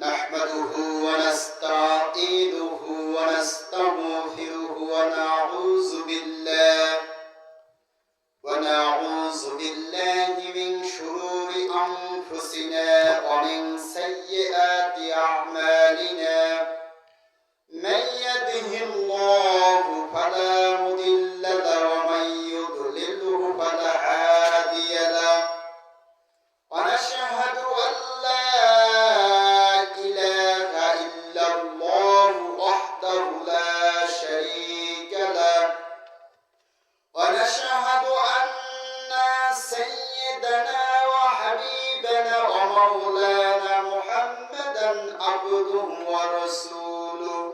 نحمده ونستعينه ونستغفره ونعوذ بالله من شرور أنفسنا ومن سيئات أعمالنا من يهده الله فلا مضل له ومن يضلله فلا هادي له ونشهد أن لا إله إلا الله وحده لا شريك له ونشهد أن سيدنا وحبيبنا ومولانا محمدا عبده ورسوله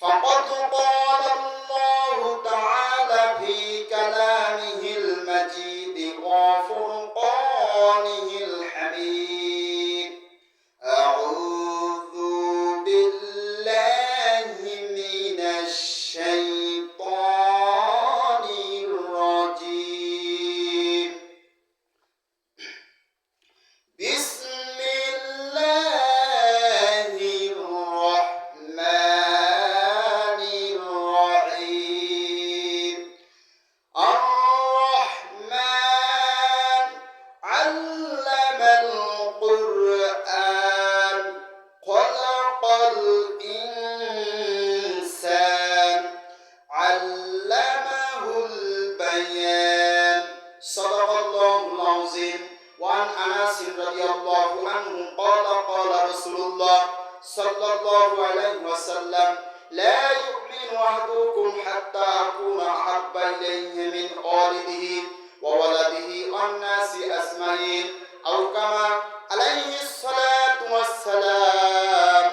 فقد قال الله تعالى في كلامه المجيد وفرقانه الحميد أعوذ بالله من الشيطان الرجيم بسم الله الرحمن الرحيم الرحمن علم القرآن خلق الإنسان علمه البيان صدق الله العظيم وعن أنس رضي الله عنه قال قال رسول الله صلى الله عليه وسلم لا يؤمن أحدكم حتى أكون أحب إليه من والده وولده والناس أجمعين أو كما عليه الصلاة والسلام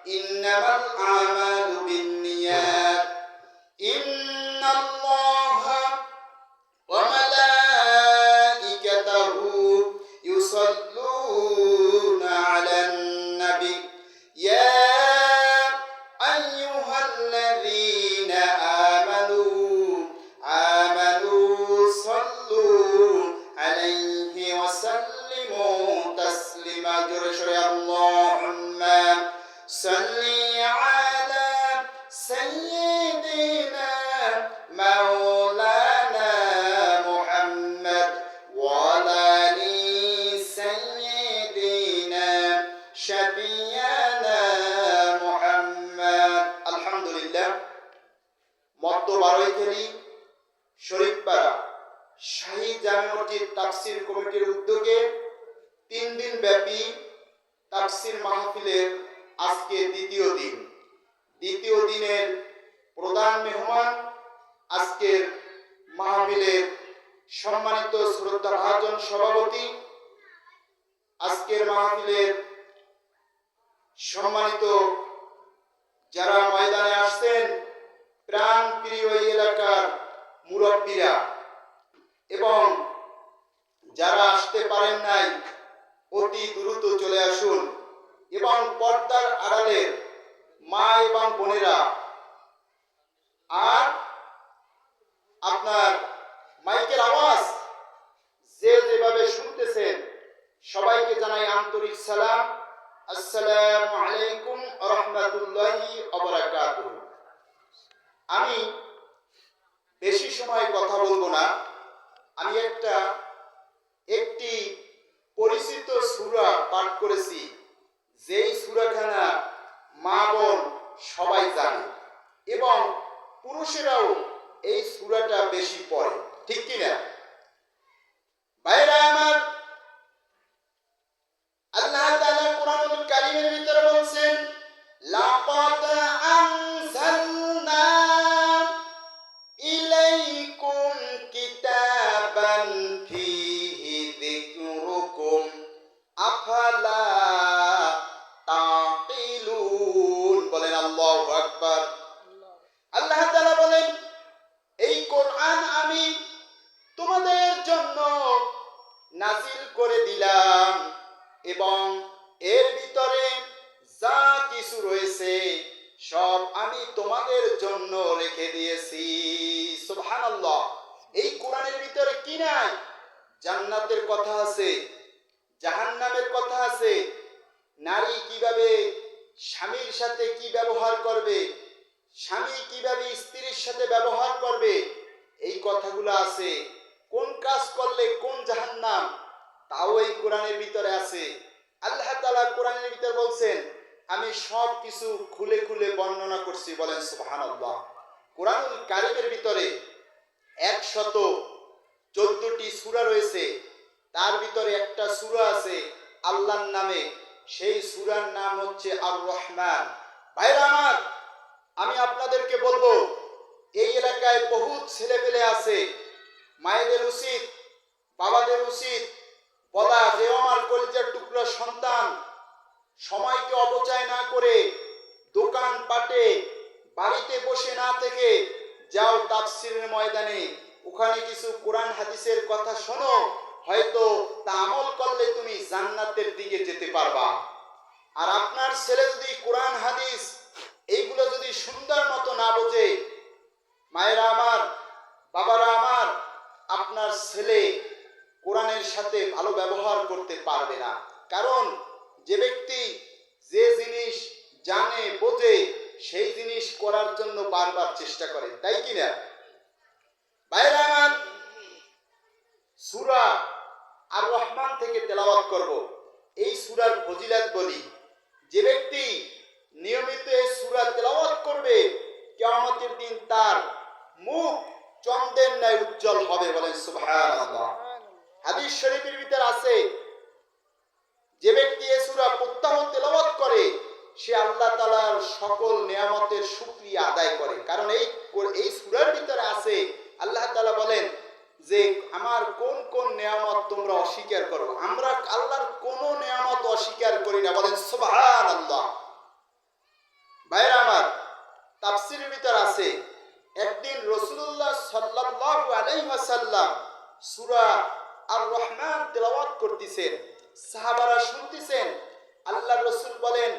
إنما الأعمال بالنيات إن الله وملائكته يصلون على النبي يا أيها الذين آمنوا صلوا عليه وسلموا تسليما اللهم صل على سيدنا مولانا محمد وعلى آل سيدنا شفيعنا محمد الحمد لله মধ্য বারৈখালী শরীফপাড়া শাহী জামে মসজিদ তাফসীর কমিটির উদ্যোগে 3 দিন ব্যাপী তাফসীর মাহফিলের আজকে দ্বিতীয় দিনের প্রধান মেহমান আজকের মাহফিলের সম্মানিত শ্রদ্ধাভাজন সভাপতি, আজকের মাহফিলের সম্মানিত যারা ময়দানে আসছেন প্রাণ প্রিয় এই এলাকার মুরব্বীরা এবং যারা আসতে পারেন নাই অতি দ্রুত চলে আসুন এবং পর্দার আড়ালের মা এবং বোনেরা আর আপনার মাইকের আওয়াজ যে যেভাবে শুনতেছেন সবাইকে জানাই আন্তরিক সালাম। আসসালামু আলাইকুম ওয়া রাহমাতুল্লাহি ওয়া বারাকাতুহু। আমি বেশি সময় কথা বলবো না। আমি একটি পরিচিত সূরা পাঠ করেছি, যেই সূরাখানা মা বোন সবাই জানে এবং পুরুষেরাও এই সূরাটা বেশি পড়ে, ঠিক কিনা ভাইরা আমার? আল্লাহ তাআলা কোরআনুল কারীমের ভিতরে বলছেন লাকাদ আনজালনা ইলাইকুম কিতাবান ফীহি যিকরুকুম আফালা তাকিলুন। বলেন আল্লাহু আকবার। আল্লাহ তাআলা বলেন এই কোরআন আমি তোমাদের জন্য নাযিল করে দিলাম এবং এর ভিতরে যা কিছু রয়েছে সব আমি তোমাদের জন্য রেখে দিয়েছি। সুবহানাল্লাহ। এই কোরআনের ভিতরে কি নাই? জান্নাতের কথা আছে, জাহান্নামের কথা আছে, নারী কিভাবে স্বামীর সাথে কি ব্যবহার করবে, স্বামী কিভাবে স্ত্রীর সাথে ব্যবহার করবে, এই কথাগুলো আছে। কোন কাজ করলে কোন জাহান্নাম, তাও এই কোরআনের ভিতরে আছে। আল্লাহ তাআলা কোরআনের ভিতরে বলছেন, আমি সব কিছু খুলে খুলে বর্ণনা করছি। বলেন সুবহানাল্লাহ। কোরআনুল কারীমের ভিতরে 114টি সূরা রয়েছে। তার ভিতরে একটা সূরা আছে আল্লাহর নামে, সেই সূরার নাম হচ্ছে আর রহমান। ভাইরা আমার, আমি আপনাদেরকে বলবো, এই এলাকায় বহুত ছেলেপেলে আছে। মায়েদের উচিত, বাবাদের উচিত বলা যে আমার কলিজার টুকরা সন্তান, সময়কে অপচয় না করে দোকান পাটে বাড়িতে বসে না থেকে যাও তাফসীরের ময়দানে, ওখানে কিছু কোরআন হাদিসের কথা শোনো, হয়তো তা আমল করলে তুমি জান্নাতের দিকে যেতে পারবা। আর আপনার ছেলে যদি কোরআন হাদিস এইগুলো যদি সুন্দর মতো না বোঝে, মায়েরা আমার, বাবারা আমার, আপনার ছেলে কোরআনের সাথে ভালো ব্যবহার করতে পারবে না। কারণ যে ব্যক্তি যে জিনিস জানে বোঝে সেই জিনিস করার জন্য বারবার চেষ্টা করে, তাই কিনা? ভাইরা আমার, সূরা আর রহমান থেকে তেলাওয়াত করব। এই সূরার ফজিলত বলি, যে ব্যক্তি নিয়মিত এই সূরা তেলাওয়াত করবে, কিয়ামতের দিন তার মুখ চন্দ্রের ন্যায় উজ্জ্বল হবে। বলেন সুবহানাল্লাহ। হাদিস শরীফের ভিতর আছে, যে ব্যক্তি এই সূরা প্রত্যহ তেলাওয়াত করে, সে আল্লাহ তাআলার সকল নিয়ামতের শুকরিয়া আদায় করে। কারণ এই সূরার ভিতরে আছে, আল্লাহ তাআলা বলেন যে আমার কোন কোন নিয়ামত তোমরা অস্বীকার করো, আমরা আল্লাহর কোন নিয়ামত অস্বীকার করি না। বলেন সুবহানাল্লাহ। ভাইরা আমার, তাফসীরের ভিতর আছে, একদিন রাসূলুল্লাহ সাল্লাল্লাহু আলাইহি ওয়াসাল্লাম সূরা আর রহমান তেলাওয়াত করতেছেন, সাহাবারা শুনতেছেন। আল্লাহর রাসূল বলেন,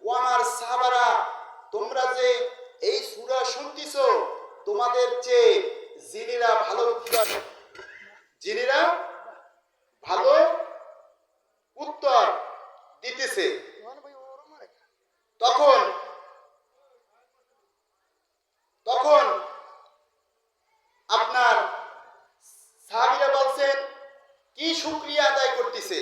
ও আমার সাহাবারা, তোমরা যে এই সূরা শুনতেছো, তোমাদের চেয়ে জিনেরা ভালো উত্তর দিতেছে। তখন আপনার সাহাবীরা বলছেন, কি শুকরিয়া আদায় করতেছে?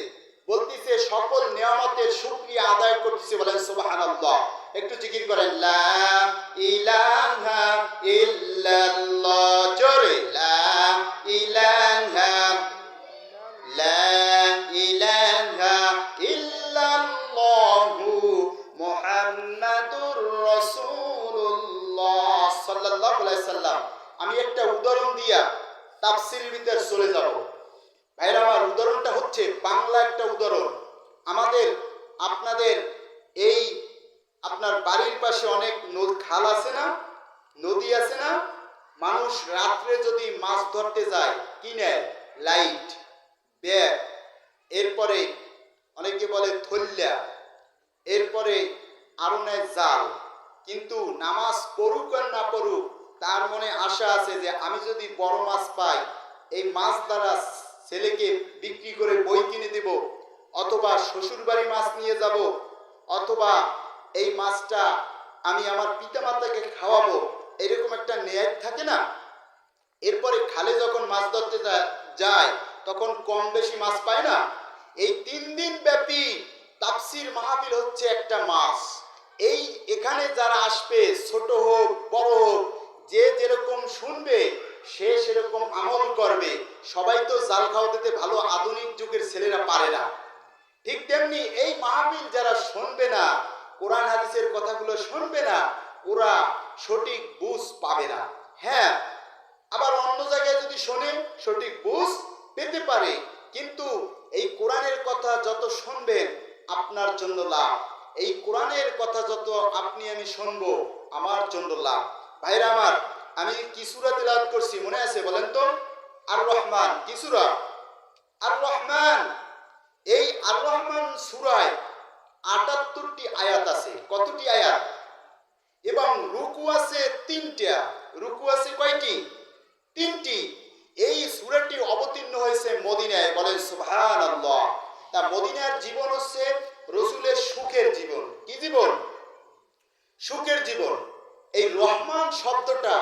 বলতেছে সকল নিয়ামতের শুকরিয়া আদায় করতেছে। বলেন সুবহানাল্লাহ। একটু জিকির করেন, লা ইলাহা ইল্লাল্লাহ। জোরে, লা ইলাহা ইল্লাল্লাহু মুহাম্মাদুর রাসূলুল্লাহ সাল্লাল্লাহু আলাইহি সাল্লাম। আমি একটা উদাহরণ দিয়া তাফসীরের ভিতর চলে যাব। ভাইরা আমার, উদাহরণটা হচ্ছে বাংলা একটা উদাহরণ। আপনাদের এই আপনার বাড়ির পাশে অনেক খাল আছে না, নদী আছে না? মানুষ রাত্রে যদি মাছ ধরতে যায়, কি নেয়? লাইট, ব্যাগ, এরপরে অনেকে বলে থল্যা, এরপরে আরো নেয় জাল। কিন্তু নামাজ পড়ুক আর না পড়ুক, তার মনে আশা আছে যে আমি যদি বড় মাছ পাই, এই মাছ দ্বারা ছেলেকে বিক্রি করে বই কিনে দেব, অথবা শ্বশুর বাড়ি মাছ নিয়ে যাব, অথবা এই মাছটা আমি আমার পিতামাতাকে খাওয়াবো, এরকম একটা নিয়ত থাকে না? এরপরে খালে যখন মাছ ধরতে যায়, তখন কম বেশি মাছ পায় না? এই 3 দিন ব্যাপী তাফসীর মাহফিল হচ্ছে একটা মাস। এখানে যারা আসবে, ছোট হোক বড় হোক, যে যেরকম শুনবে সে সেরকম আমল করবে। সবাই তো জাল খাওয়াতে ভালো আধুনিক যুগের ছেলেরা পারে না। ঠিক তেমনি এই মাহফিল যারা শুনবে না, কোরআন হাদিসের কথাগুলো শুনবে না, ওরা সঠিক বুঝ পাবে না। হ্যাঁ, আবার অন্য জায়গায় যদি শোনে সঠিক বুঝ পেতে পারে, কিন্তু এই কোরআনের কথা যত শুনবেন আপনার জন্য লাভ। এই কোরআনের কথা যত আপনি আমি শুনবো, আমার জন্য লাভ। ভাইরা আমার, আমি কি সূরা তেলাওয়াত করছি মনে আছে? বলেন তো। আর রহমান। কি সূরা? আর রহমান। এই আর রহমান সূরায় ৭৮টি আয়াত আছে। কতটি আয়াত? এবং রুকু আছে ৩টা। রুকু আছে কয়টি? 3টি। এই সূরাটি অবতীর্ণ হয়েছে মদিনায়। বলেন সুবহানাল্লাহ। তা মদিনার জীবন হচ্ছে রাসূলের সুখে রহমান শব্দটা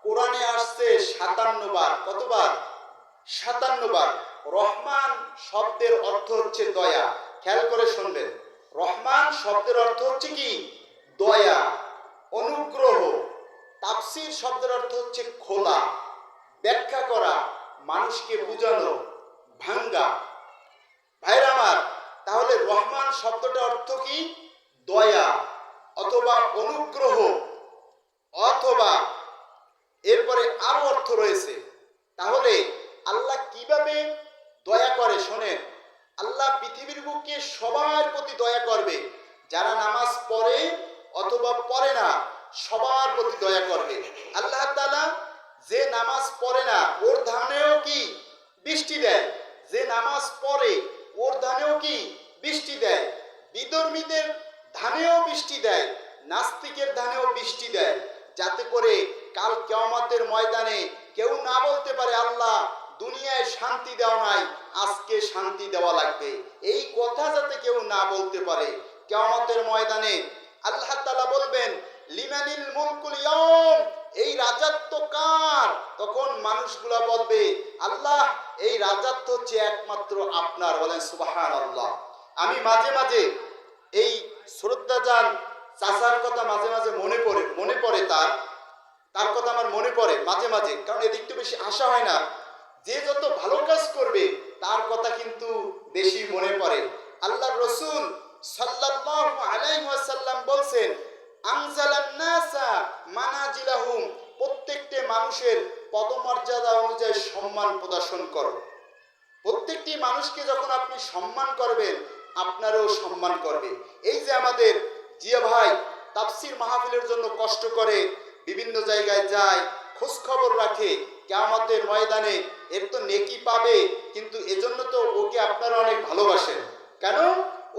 কোরআনে আসছে 57 বার। কতবার? 57 বার। রহমান শব্দের অর্থ হচ্ছে দয়া। খেয়াল করে শুনবেন, রহমান শব্দের অর্থ হচ্ছে কি? দয়া, অনুগ্রহ। তাফসীর শব্দের অর্থ হচ্ছে খোলা, ব্যাখ্যা করা, মানুষকে বোঝানো, ভাঙ্গা। ভাইরা আমার, তাহলে রহমান শব্দটার অর্থ কি? দয়া অথবা অনুগ্রহ, অথবা এরপরে আরো অর্থ রয়েছে। তাহলে আল্লাহ কিভাবে দয়া করে শোনেন। আল্লাহ পৃথিবীর বুকে সবার প্রতি দয়া করবে, যারা নামাজ পড়ে অথবা পড়ে না সবার প্রতি দয়া করবে। আল্লাহ তাআলা যে নামাজ পড়ে না ওর ধানেও কি বৃষ্টি দেয়, যে নামাজ পড়ে ওর ধানেও কি বৃষ্টি দেয়, বিধর্মীদের ধানেও বৃষ্টি দেয়, নাস্তিকের ধানেও বৃষ্টি দেয়, যাতে করে কাল কিয়ামতের ময়দানে কেউ না বলতে পারে আল্লাহ দুনিয়ায় শান্তি দেওয়া নাই, আজকে শান্তি দেওয়া লাগবে। এই কথা যাতে কেউ না বলতে পারে। কিয়ামতের ময়দানে আল্লাহ তাআলা বলবেন লিমানিল মুলকুল ইয়াউম, এই রাজত্ব কার? তখন মানুষগুলা বলবে আল্লাহ এই রাজত্ব হচ্ছে একমাত্র আপনার। বলেন সুবহানাল্লাহ। আমি মাঝে মাঝে এই শ্রদ্ধাজান চাচার কথা মাঝে মাঝে মনে পড়ে তার কথা আমার মনে পড়ে মাঝে মাঝে, কারণ এদিক তো বেশি আসা হয় না। যে যত ভালো কাজ করবে তার কথা কিন্তু বেশি মনে পড়ে। আল্লাহর রাসূল সাল্লাল্লাহু আলাইহি ওয়াসাল্লাম বলছেন আনজালান নাসা মানাজিলাহুম, প্রত্যেকটি মানুষের পদমর্যাদা অনুযায়ী সম্মান প্রদর্শন করো। প্রত্যেকটি মানুষকে যখন আপনি সম্মান করবেন আপনারও সম্মান করবে। এই যে আমাদের জিয়া ভাই তাফসীর মাহফিলের জন্য কষ্ট করে বিভিন্ন জায়গায় যায়, খোঁজ খবর রাখে, কিয়ামতের ময়দানে এর তো নেকি পাবে, কিন্তু এজন্য তো ওকে আপনারা অনেক ভালোবাসেন। কেন?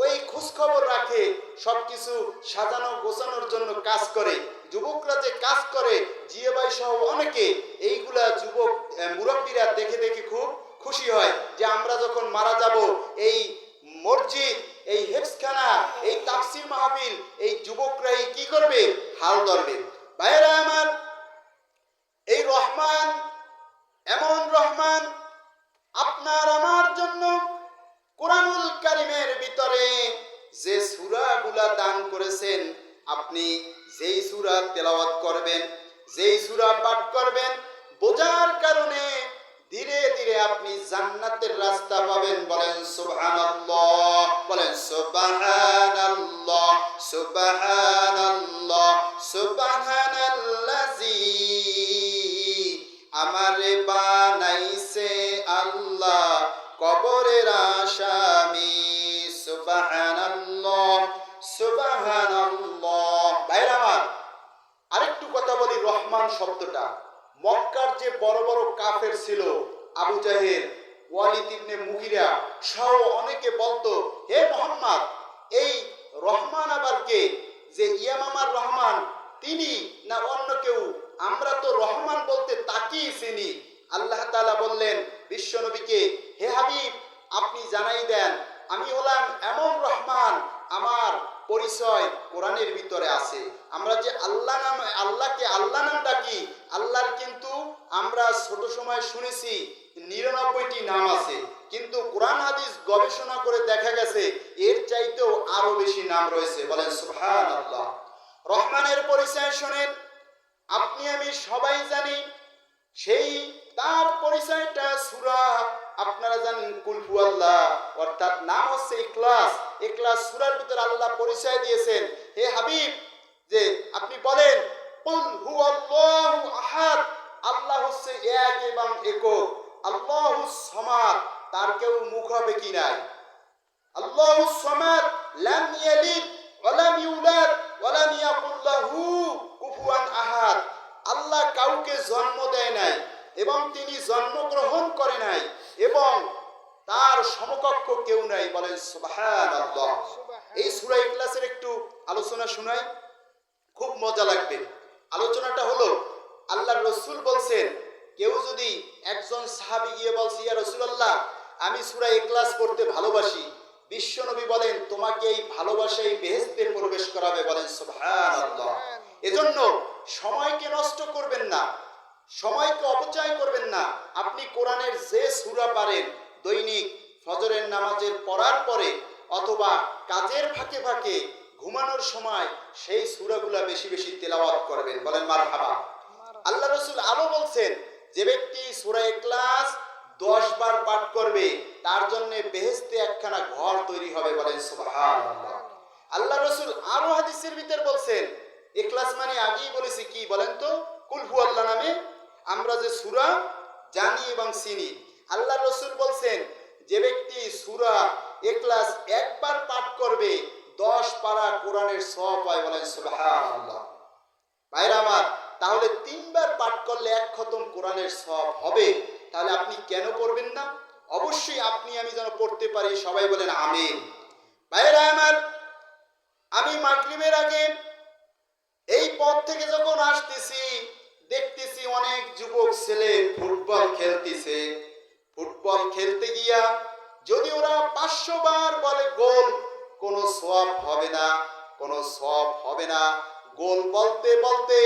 ওই খোঁজ খবর রাখে, সবকিছু সাজানো গোছানোর জন্য কাজ করে। যুবকরা যে কাজ করে জিয়া ভাই সহ অনেকে, এইগুলা যুবক মুরব্বীরা দেখে দেখে খুব খুশি হয় যে আমরা যখন মারা যাব এই মসজিদ, এই হেফজখানা, এই তাফসীর মাহফিল এই যুবকরাই কি করবে? হাল ধরবে। ভাইরা আমার, এই রহমান এমন রহমান আপনার আমার জন্য কোরআনুল কারীমের ভিতরে যে সূরাগুলা দান করেছেন, আপনি যেই সূরা তেলাওয়াত করবেন, যেই সূরা পাঠ করবেন, বোঝার কারণে ধীরে ধীরে আপনি জান্নাতের রাস্তা পাবেন। বলেন সুবহানাল্লাহ, বলেন সুবহানাল্লাহ, সুবহানাল্লাহ, সুবহানাল্লাযী আমারে বানাইছে আল্লাহ কবরের আসামি। সুবহানাল্লাহ, সুবহানাল্লাহ। ভাইরা আমার, আরেকটু কথা বলি। রহমান শব্দটা মক্কার যে বড় বড় কাফের ছিল, আবু জাহেল, ওয়ালিদ ইবনে মুগিরা সহ অনেকে বলতো হে মুহাম্মদ এই রহমান আবার কে? যে ইয়ামামার রহমান তিনি না অন্য কেউ? আমরা তো রহমান বলতে তাকেই চিনি। আল্লাহ তাআলা বললেন বিশ্বনবীকে, হে হাবিব আপনি জানাই দেন আমি হলাম এমন রহমান, আমার পরিচয় কোরআনের ভিতরে আছে। আমরা যে আল্লাহকে আল্লাহ নাম ডাকি, আল্লাহর কিন্তু আমরা ছোট সময় শুনেছি 99টি নাম আছে, কিন্তু কোরআন হাদিস গবেষণা করে দেখা গেছে এর চাইতেও আরো বেশি নাম রয়েছে। বলেন সুবহানাল্লাহ। রহমানের পরিচয় শুনেন, আপনি আমি সবাই জানি। সেই তার পরিচয়টা সূরা আপনারা জানেন কুল হুয়াল্লাহ, অর্থাৎ নাম হচ্ছে ইখলাস। ইখলাস সূরার ভিতরে আল্লাহ পরিচয় দিয়েছেন। হে হাবিব যে আপনি বলেন কুল হুয়াল্লাহু আহাদ, আল্লাহ হচ্ছে এক এবং একক। আল্লাহুস সামাদ, তার কেউ মুখাপেক্ষী নাই। আল্লাহুস সামাদ লাম ইয়ালিদ ওয়া লাম ইউলাদ ওয়া লাম ইয়াকুল লাহু কুফুয়ান আহাদ। আল্লাহ কাউকে জন্ম দেয় নাই এবং তিনি জন্মগ্রহণ করে নাই এবং তার সমকক্ষ কেউ নাই। বলেন সুবহানাল্লাহ। এই সূরা ইখলাসের একটু আলোচনা শোনাই, খুব মজা লাগবে। আলোচনাটা হলো আল্লাহর রাসূল বলছেন, কেউ যদি একজন সাহাবী গিয়ে বলছে ইয়া রাসূলুল্লাহ আমি সূরা ইখলাস পড়তে ভালোবাসি, বিশ্বনবী বলেন তোমাকে এই ভালোবাসাই বেহেশতে প্রবেশ করাবে। বলেন সুবহানাল্লাহ। এজন্য সময়কে নষ্ট করবেন না, সময়কে অপচয় করবেন না। আপনি কোরআনের যে সূরা পারেন দৈনিক ফজরের নামাজের পড়ার পরে অথবা কাজের ফাঁকে ফাঁকে ঘুমানোর সময় সেই সূরাগুলা বেশি বেশি তেলাওয়াত করবেন। বলেন মারহাবা। আল্লাহ রাসূল আরো বলছেন, যে ব্যক্তি সূরা ইখলাস 10 বার পাঠ করবে তার জন্য বেহেশতে একখানা ঘর তৈরি হবে। বলেন সুবহানাল্লাহ। আল্লাহ রাসূল আরো হাদিসের ভিতর বলছেন, ইখলাস মানে আগেই বলেছি কি বলেন তো, কুল হুয়াল্লাহ নামে আমরা যে সূরা জানি এবং চিনি। আল্লাহ রাসূল বলছেন, যে ব্যক্তি সূরা ইখলাস একবার পাঠ করবে 10 পারা কোরআনের সওয়াব পায়। বলেন সুবহানাল্লাহ। ভাইরা আমার, তাহলে 3 বার পাঠ করলে 1 খতম কোরআনের সওয়াব হবে। তাহলে আপনি কেন করবেন না? অবশ্যই আপনি আমি যেন পড়তে পারি, সবাই বলেন আমিন। ভাইরা আমার, আমি মাগরিবের আগে এই পথ থেকে যখন আসতেছি দেখতেছি অনেক যুবক ছেলে ফুটবল খেলতেছে। ফুটবল খেলতে গিয়া যদি ওরা 500 বার বলে গোল, কোনো সওয়াব হবে না, কোনো সওয়াব হবে না। গোল বলতে বলতে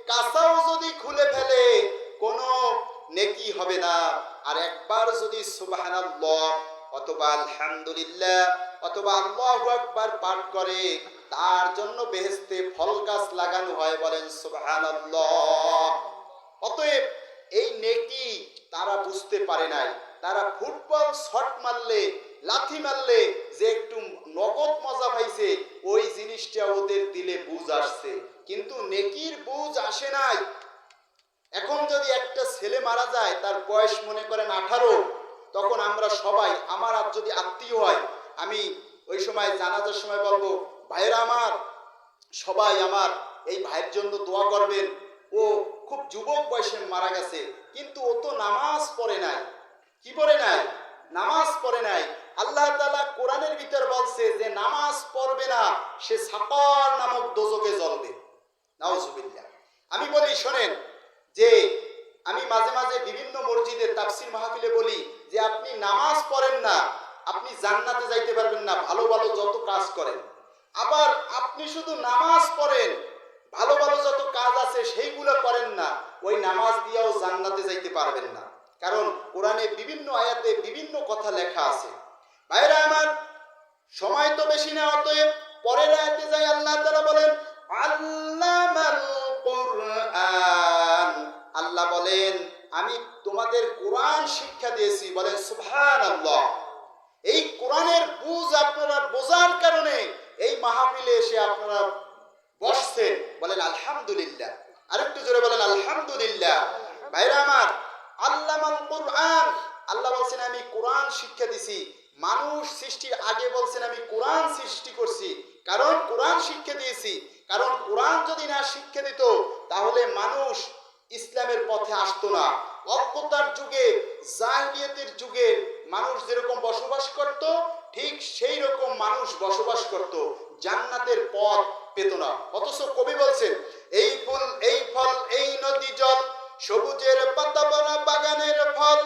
কাঁসাও যদি খুলে ফেলে কোনো নেকি হবে না। আর একবার যদি সুবহানাল্লাহ অথবা আলহামদুলিল্লাহ অথবা আল্লাহু আকবার পাঠ করে তার জন্য বেহেশতে ফল গাছ লাগানো হয়। বলেন সুবহানাল্লাহ। অতএব এই নেকি তারা বুঝতে পারে নাই। তারা ফুটবল শট মারলে, লাথি মারলে যে একটু নগদ মজা পাইছে, ওই জিনিসটা ওদের দিলে বুঝ আসছে, কিন্তু নেকির বুঝ আসে নাই। এখন যদি একটা ছেলে মারা যায়, তার বয়স মনে করেন 18, তখন আমরা সবাই, আমার আর যদি আত্মীয় হয়, আমি ওই সময় জানাজার সময় বলবো, ভাইরা আমার, সবাই আমার এই ভাইয়ের জন্য দোয়া করবেন, ও খুব যুবক বয়সে মারা গেছে, কিন্তু ও তো নামাজ পড়ে নাই। কি পড়ে নাই? নামাজ পড়ে নাই। আল্লাহ তাআলা কোরআনের ভিতর বলছে যে নামাজ পড়বে না সে সাকার নামক দোজখে জ্বলবে। নাউজুবিল্লাহ। আমি বলি শোনেন, যে আমি মাঝে মাঝে বিভিন্ন মসজিদের তাফসীর মাহফিলে বলি যে আপনি নামাজ পড়েন না, আপনি জান্নাতে যাইতে পারবেন না, ভালো ভালো যত কাজ করেন। আবার আপনি শুধু নামাজ পড়েন, ভালো ভালো যত কাজ আছে সেইগুলো করেন না, ওই নামাজ দিয়েও জান্নাতে যাইতে পারবেন না। কারণ কোরআনে বিভিন্ন আয়াতে বিভিন্ন কথা লেখা আছে। ভাইরা আমার, সময় তো বেশি না, অতএব পরের আয়াতে যাই। আল্লাহ তাআলা বলেন আল্লামাল কুরআন। আল্লাহ বলেন আমি তোমাদের কোরআন শিক্ষা দিয়েছি। বলেন সুবহানাল্লাহ। এই কোরআনের বুঝ আপনারা বোঝার কারণে এই মাহফিলে এসে আপনারা বসছেন। বলেন আলহামদুলিল্লাহ। আরেকটু জোরে বলেন আলহামদুলিল্লাহ। ভাইরা আমার, আল্লামাল কুরআন, আল্লাহ বলছেন আমি কোরআন শিক্ষা দিছি। মানুষ সৃষ্টির আগে বলছেন আমি কোরআন সৃষ্টি করছি, কারণ কোরআন শিক্ষা দিয়েছি। কারণ কোরআন যদি না শিক্ষা দিত তাহলে মানুষ ইসলামের পথে আসতো না। অজ্ঞতার যুগে, জাহিলিয়াতের যুগে মানুষ যেরকম বসবাস করত, ঠিক সেই রকম মানুষ বসবাস করত, জান্নাতের পথ পেত না। অথচ কবি বলছেন এই ফুল, এই ফল, এই নদী জল, সবুজের পাতা ভরা বাগানের ফল,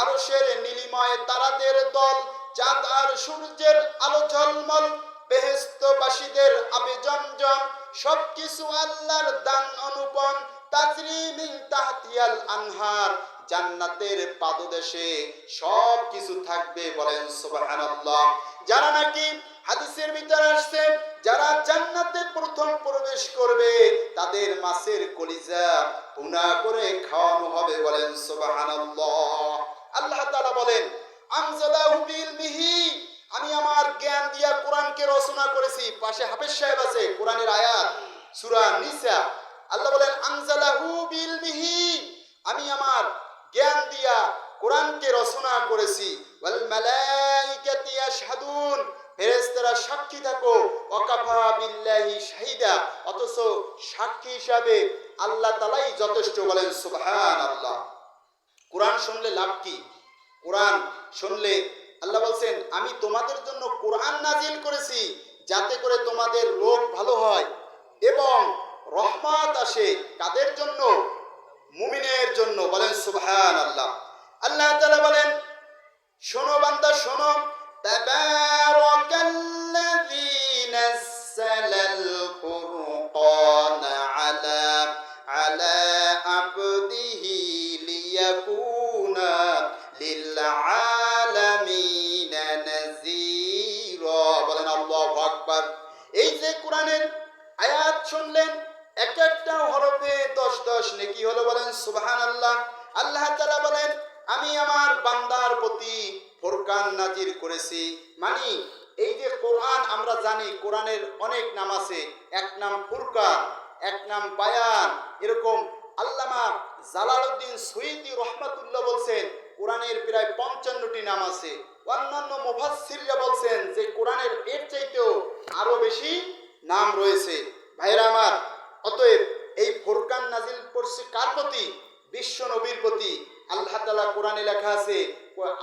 আরশের নীলিময় তারাদের দল, চাঁদ আর সূর্যের আলো ঝলমল, বেহেশতবাসীদের আবে জমজম, সবকিছু আল্লাহর দান অনুপম, তাজরি মিন তাহতিয়াল আনহার, জান্নাতের পাদদেশে সব কিছু থাকবে। বলেন সুবহানাল্লাহ। যারা নাকি হাদিসের ভিতরে আসছে যারা জান্নাতে প্রথম প্রবেশ করবে তাদের মাছের কলিজা ভুনা করে খাওয়ানো হবে। বলেন সুবহানাল্লাহ। আল্লাহ তাআলা বলেন আনজালাহু বিলমিহি, আমি আমার জ্ঞান দিয়া কোরআনকে রচনা করেছি। পাশে হাফেজ সাহেব আছে, কোরআনের আয়াত সূরা নিসা। আল্লাহ বলেন আনজালাহু বিলমিহি, আমি আমার জ্ঞান দিয়া কোরআনকে রচনা করেছি। ওয়াল মালাইকাতু ইয়াশহাদুন, ফেরেশতারা সাক্ষী থাকো। ওয়াকাফা বিল্লাহি শাহিদা, অথচ সাক্ষী হিসাবে আল্লাহ তাআলাই যথেষ্ট। বলেন সুবহানাল্লাহ। কোরআন শুনলে লাভ কি? কোরআন শুনলে আল্লাহ বলছেন আমি তোমাদের জন্য কোরআন নাজিল করেছি যাতে করে তোমাদের রোগ ভালো হয় এবং রহমত আসে। কাদের জন্য? মুমিনের জন্য। বলেন সুবহানাল্লাহ। আল্লাহ তাআলা বলেন শোনো বান্দা শোনো, তাবারাকাল্লাযী নাযালাল ফুরকানা আলা আকবার। এই যে কোরআনের আয়াত শুনলেন, এক একটা হরফে 10 নেকি হলো, বলেন সুবহানাল্লাহ। আল্লাহ তাআলা বলেন, আমি আমার বান্দার প্রতি ফুরকান নাজির করেছি। মানে এই যে কোরআন, আমরা জানি কোরআনের অনেক নাম আছে। এক নাম ফুরকান, এক নাম বায়ান, এরকম আল্লামা জালালউদ্দিন সুয়ুতী রহমাতুল্লাহ বলছেন কোরআনের প্রায় 55টি নাম আছে। অন্যান্য মুফাসসিররা বলছেন যে কোরআনের এর চাইতেও আরো বেশি নাম রয়েছে। ভাইরা আমার, অতএব এই ফুরকান নাজিল করছে কার প্রতি? বিশ্ব নবীর প্রতি। আল্লাহ তাআলা কোরআনে লেখা আছে,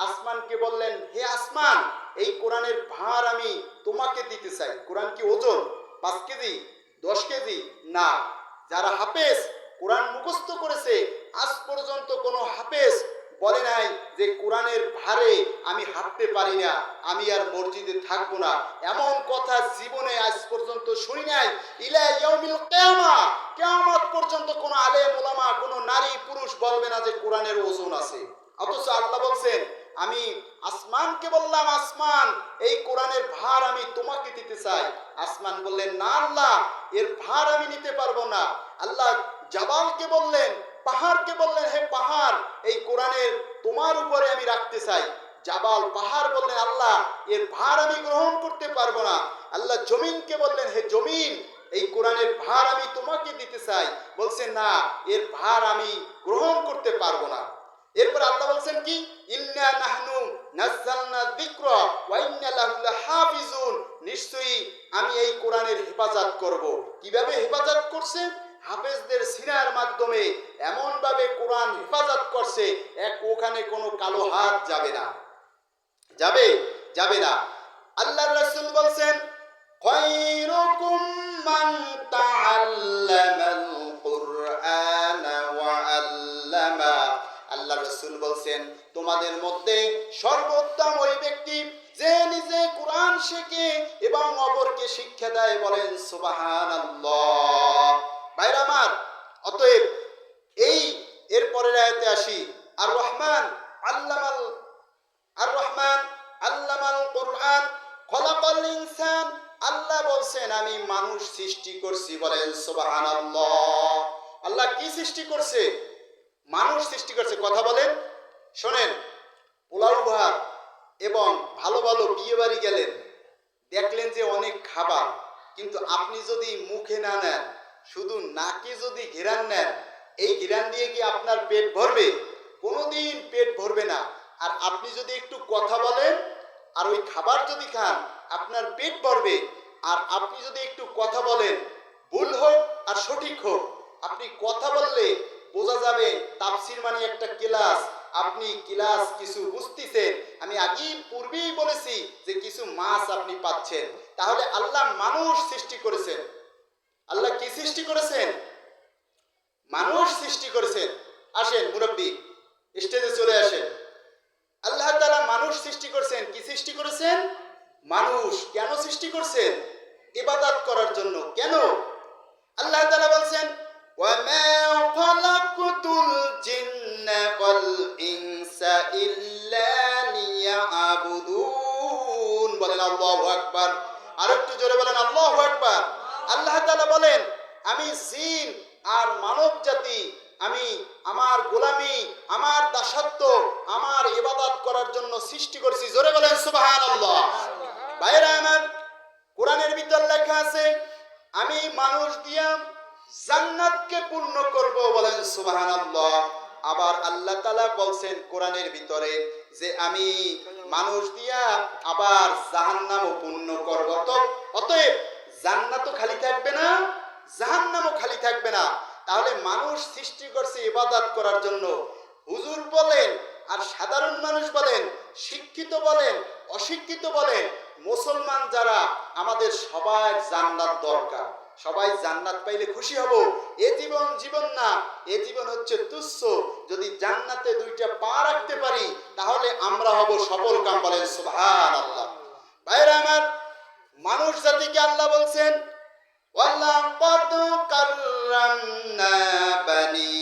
আসমানকে বললেন, হে আসমান, এই কোরআনের ভার আমি তোমাকে দিতে চাই। কোরআন কি ওজন 5 কেজি 10 কেজি? না। যারা হাফেজ কোরআন মুখস্থ করেছে, আজ পর্যন্ত কোনো হাফেজ বলে নাই যে কোরআনের ভারে আমি হাঁটতে পারি না, আমি আর মসজিদে থাকবো না। এমন কথা জীবনে আজ পর্যন্ত শুনি নাই। ইলা ইয়াউমিল কিয়ামা, কিয়ামত পর্যন্ত কোনো আলেম ওলামা, কোনো নারী পুরুষ বলবে না যে কোরআনের ওজন আছে। অথচ আল্লাহ বলছেন, আমি আসমানকে বললাম, আসমান, এই কোরআনের ভার আমি তোমাকে দিতে চাই। আসমান বললেন, না আল্লাহ, এর ভার আমি নিতে পারবো না। আল্লাহ জাবালকে বললেন, পাহাড়কে বললেন, হে পাহাড়, এই কোরআনের তোমার উপরে আমি রাখতে চাই। জাবাল, পাহাড় বললেন, আল্লাহ, এর ভার আমি গ্রহণ করতে পারবো না। আল্লাহ জমিনকে বললেন, হে জমিন, এই কোরআনের ভার আমি তোমাকে দিতে চাই। বলছেন, না, এর ভার আমি গ্রহণ করতে পারবো না। এরপর আল্লাহ বলছেন কি, ইন্না নাহনু নাযালনা যিকরা ওয়া ইন্না লাহু লাহাফিজুন, নিশ্চয়ই আমি এই কোরআনের হেফাজত করব। কিভাবে হেফাজত করছে? হাফেজদের সিনার মাধ্যমে এমন ভাবে কোরআন হেফাজত করছে, ওখানে কোনো কালো হাত যাবে না, যাবে না। আল্লাহর রাসূল বলছেন, খায়রুকুম মান তাআল্লামাল কুরআনা ওয়া আল্লামা। আল্লাহর রাসূল বলছেন, তোমাদের মধ্যে সর্বোত্তম ওই ব্যক্তি যে নিজে কোরআন শেখে এবং অপরকে শিক্ষা দেয়। বলেন সুবহানাল্লাহ। ভাইরা আমার, অতএব এই এরপরের আয়াতে আসি, আর রহমান আল্লামাল কুরআন খলাকাল ইনসান। আল্লাহ বলছেন, আমি মানুষ সৃষ্টি করছি। বলেন সুবহানাল্লাহ। আল্লাহ কি সৃষ্টি করছে? মানুষ সৃষ্টি করছে। কথা বলেন, শোনেন, পোলাও ভাত এবং ভালো ভালো বিয়ে বাড়ি গেলেন, দেখলেন যে অনেক খাবার, কিন্তু আপনি যদি মুখে না নেন, শুধু নাকে যদি ঘেরান নেন, এই ঘেরান দিয়ে কি আপনার পেট ভরবে? কোনোদিন পেট ভরবে না। আর আপনি যদি একটু কথা বলেন আর ওই খাবার যদি খান, আপনার পেট ভরবে। আর আপনি যদি একটু কথা বলেন, ভুল হোক আর সঠিক হোক, আপনি কথা বললে বোঝা যাবে তাফসীর মানে একটা ক্লাস, আপনি ক্লাস কিছু বুঝতেছেন। আমি আগেই পূর্বেই বলেছি যে কিছু মাছ আপনি পাচ্ছেন। তাহলে আল্লাহ মানুষ সৃষ্টি করেছেন। আল্লাহ কি সৃষ্টি করেছেন? মানুষ সৃষ্টি করেছেন। আসেন মুরব্বী, স্টেজে চলে আসেন। আল্লাহ তাআলা মানুষ সৃষ্টি করেছেন। কি সৃষ্টি করেছেন? মানুষ। কেন সৃষ্টি করছেন? ইবাদত করার জন্য। কেন? আল্লাহ তাআলা বলছেন, ওয়ামা খালাকতুল জিন্না ওয়াল ইনসা ইল্লা লিয়াবুদুন। বলেন আল্লাহু আকবার। আরেকটু জোরে বলেন আল্লাহু আকবার। আল্লাহ তাআলা বলেন, আমি জিন আর মানব জাতি, আমি আমার গোলামি, আমার দাসত্ব, আমার ইবাদত করার জন্য সৃষ্টি করেছি। জোরে বলেন সুবহানাল্লাহ। ভাইরা আমার, কোরআনের ভিতর লেখা আছে, আমি মানুষ দিয়া জান্নাতকে পূর্ণ করব। বলেন সুবহানাল্লাহ। আবার আল্লাহ তাআলা বলছেন কোরআনের ভিতরে যে আমি মানুষ দিয়া আবার জাহান্নামও পূর্ণ করব। অতএব জান্নাতও খালি থাকবে না, জাহান্নামও খালি থাকবে না। তাহলে মানুষ সৃষ্টি করছে ইবাদত করার জন্য। হুজুর বলেন আর সাধারণ মানুষ বলেন, শিক্ষিত বলেন অশিক্ষিত বলেন, মুসলমান যারা, আমাদের সবার জান্নাত দরকার। সবাই জান্নাত পাইলে খুশি হব। এ জীবন জীবন না, এ জীবন হচ্ছে তুচ্ছ। যদি জান্নাতে দুইটা পা রাখতে পারি, তাহলে আমরা হব সফল কাম। বলেন সুবহানাল্লাহ। ভাইরা আমার, মানুষ জাতিকে আল্লাহ বলছেন, ওয়ালাকাদ কাররামনা বানি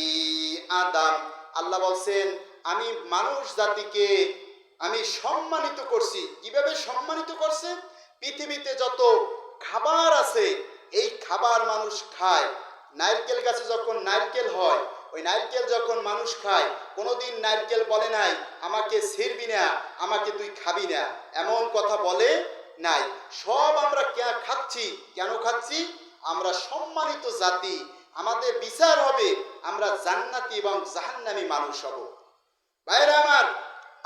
আদম। আল্লাহ বলছেন, আমি মানুষ জাতিকে আমি সম্মানিত করছি। কিভাবে সম্মানিত করছে? পৃথিবীতে যত খাবার আছে, এই খাবার মানুষ খায়। নারকেল গাছে যখন নারকেল হয়, ওই নারকেল যখন মানুষ খায়, কোনোদিন নারকেল বলে নাই আমাকে ছিড়বি না, আমাকে তুই খাবি না, এমন কথা বলে নাই। সব আমরা খাচ্ছি, কেন খাচ্ছি? আমরা সম্মানিত জাতি, আমাদের বিচার হবে, আমরা জান্নাতি এবং জাহান্নামী মানুষ হব। ভাইরা আমার,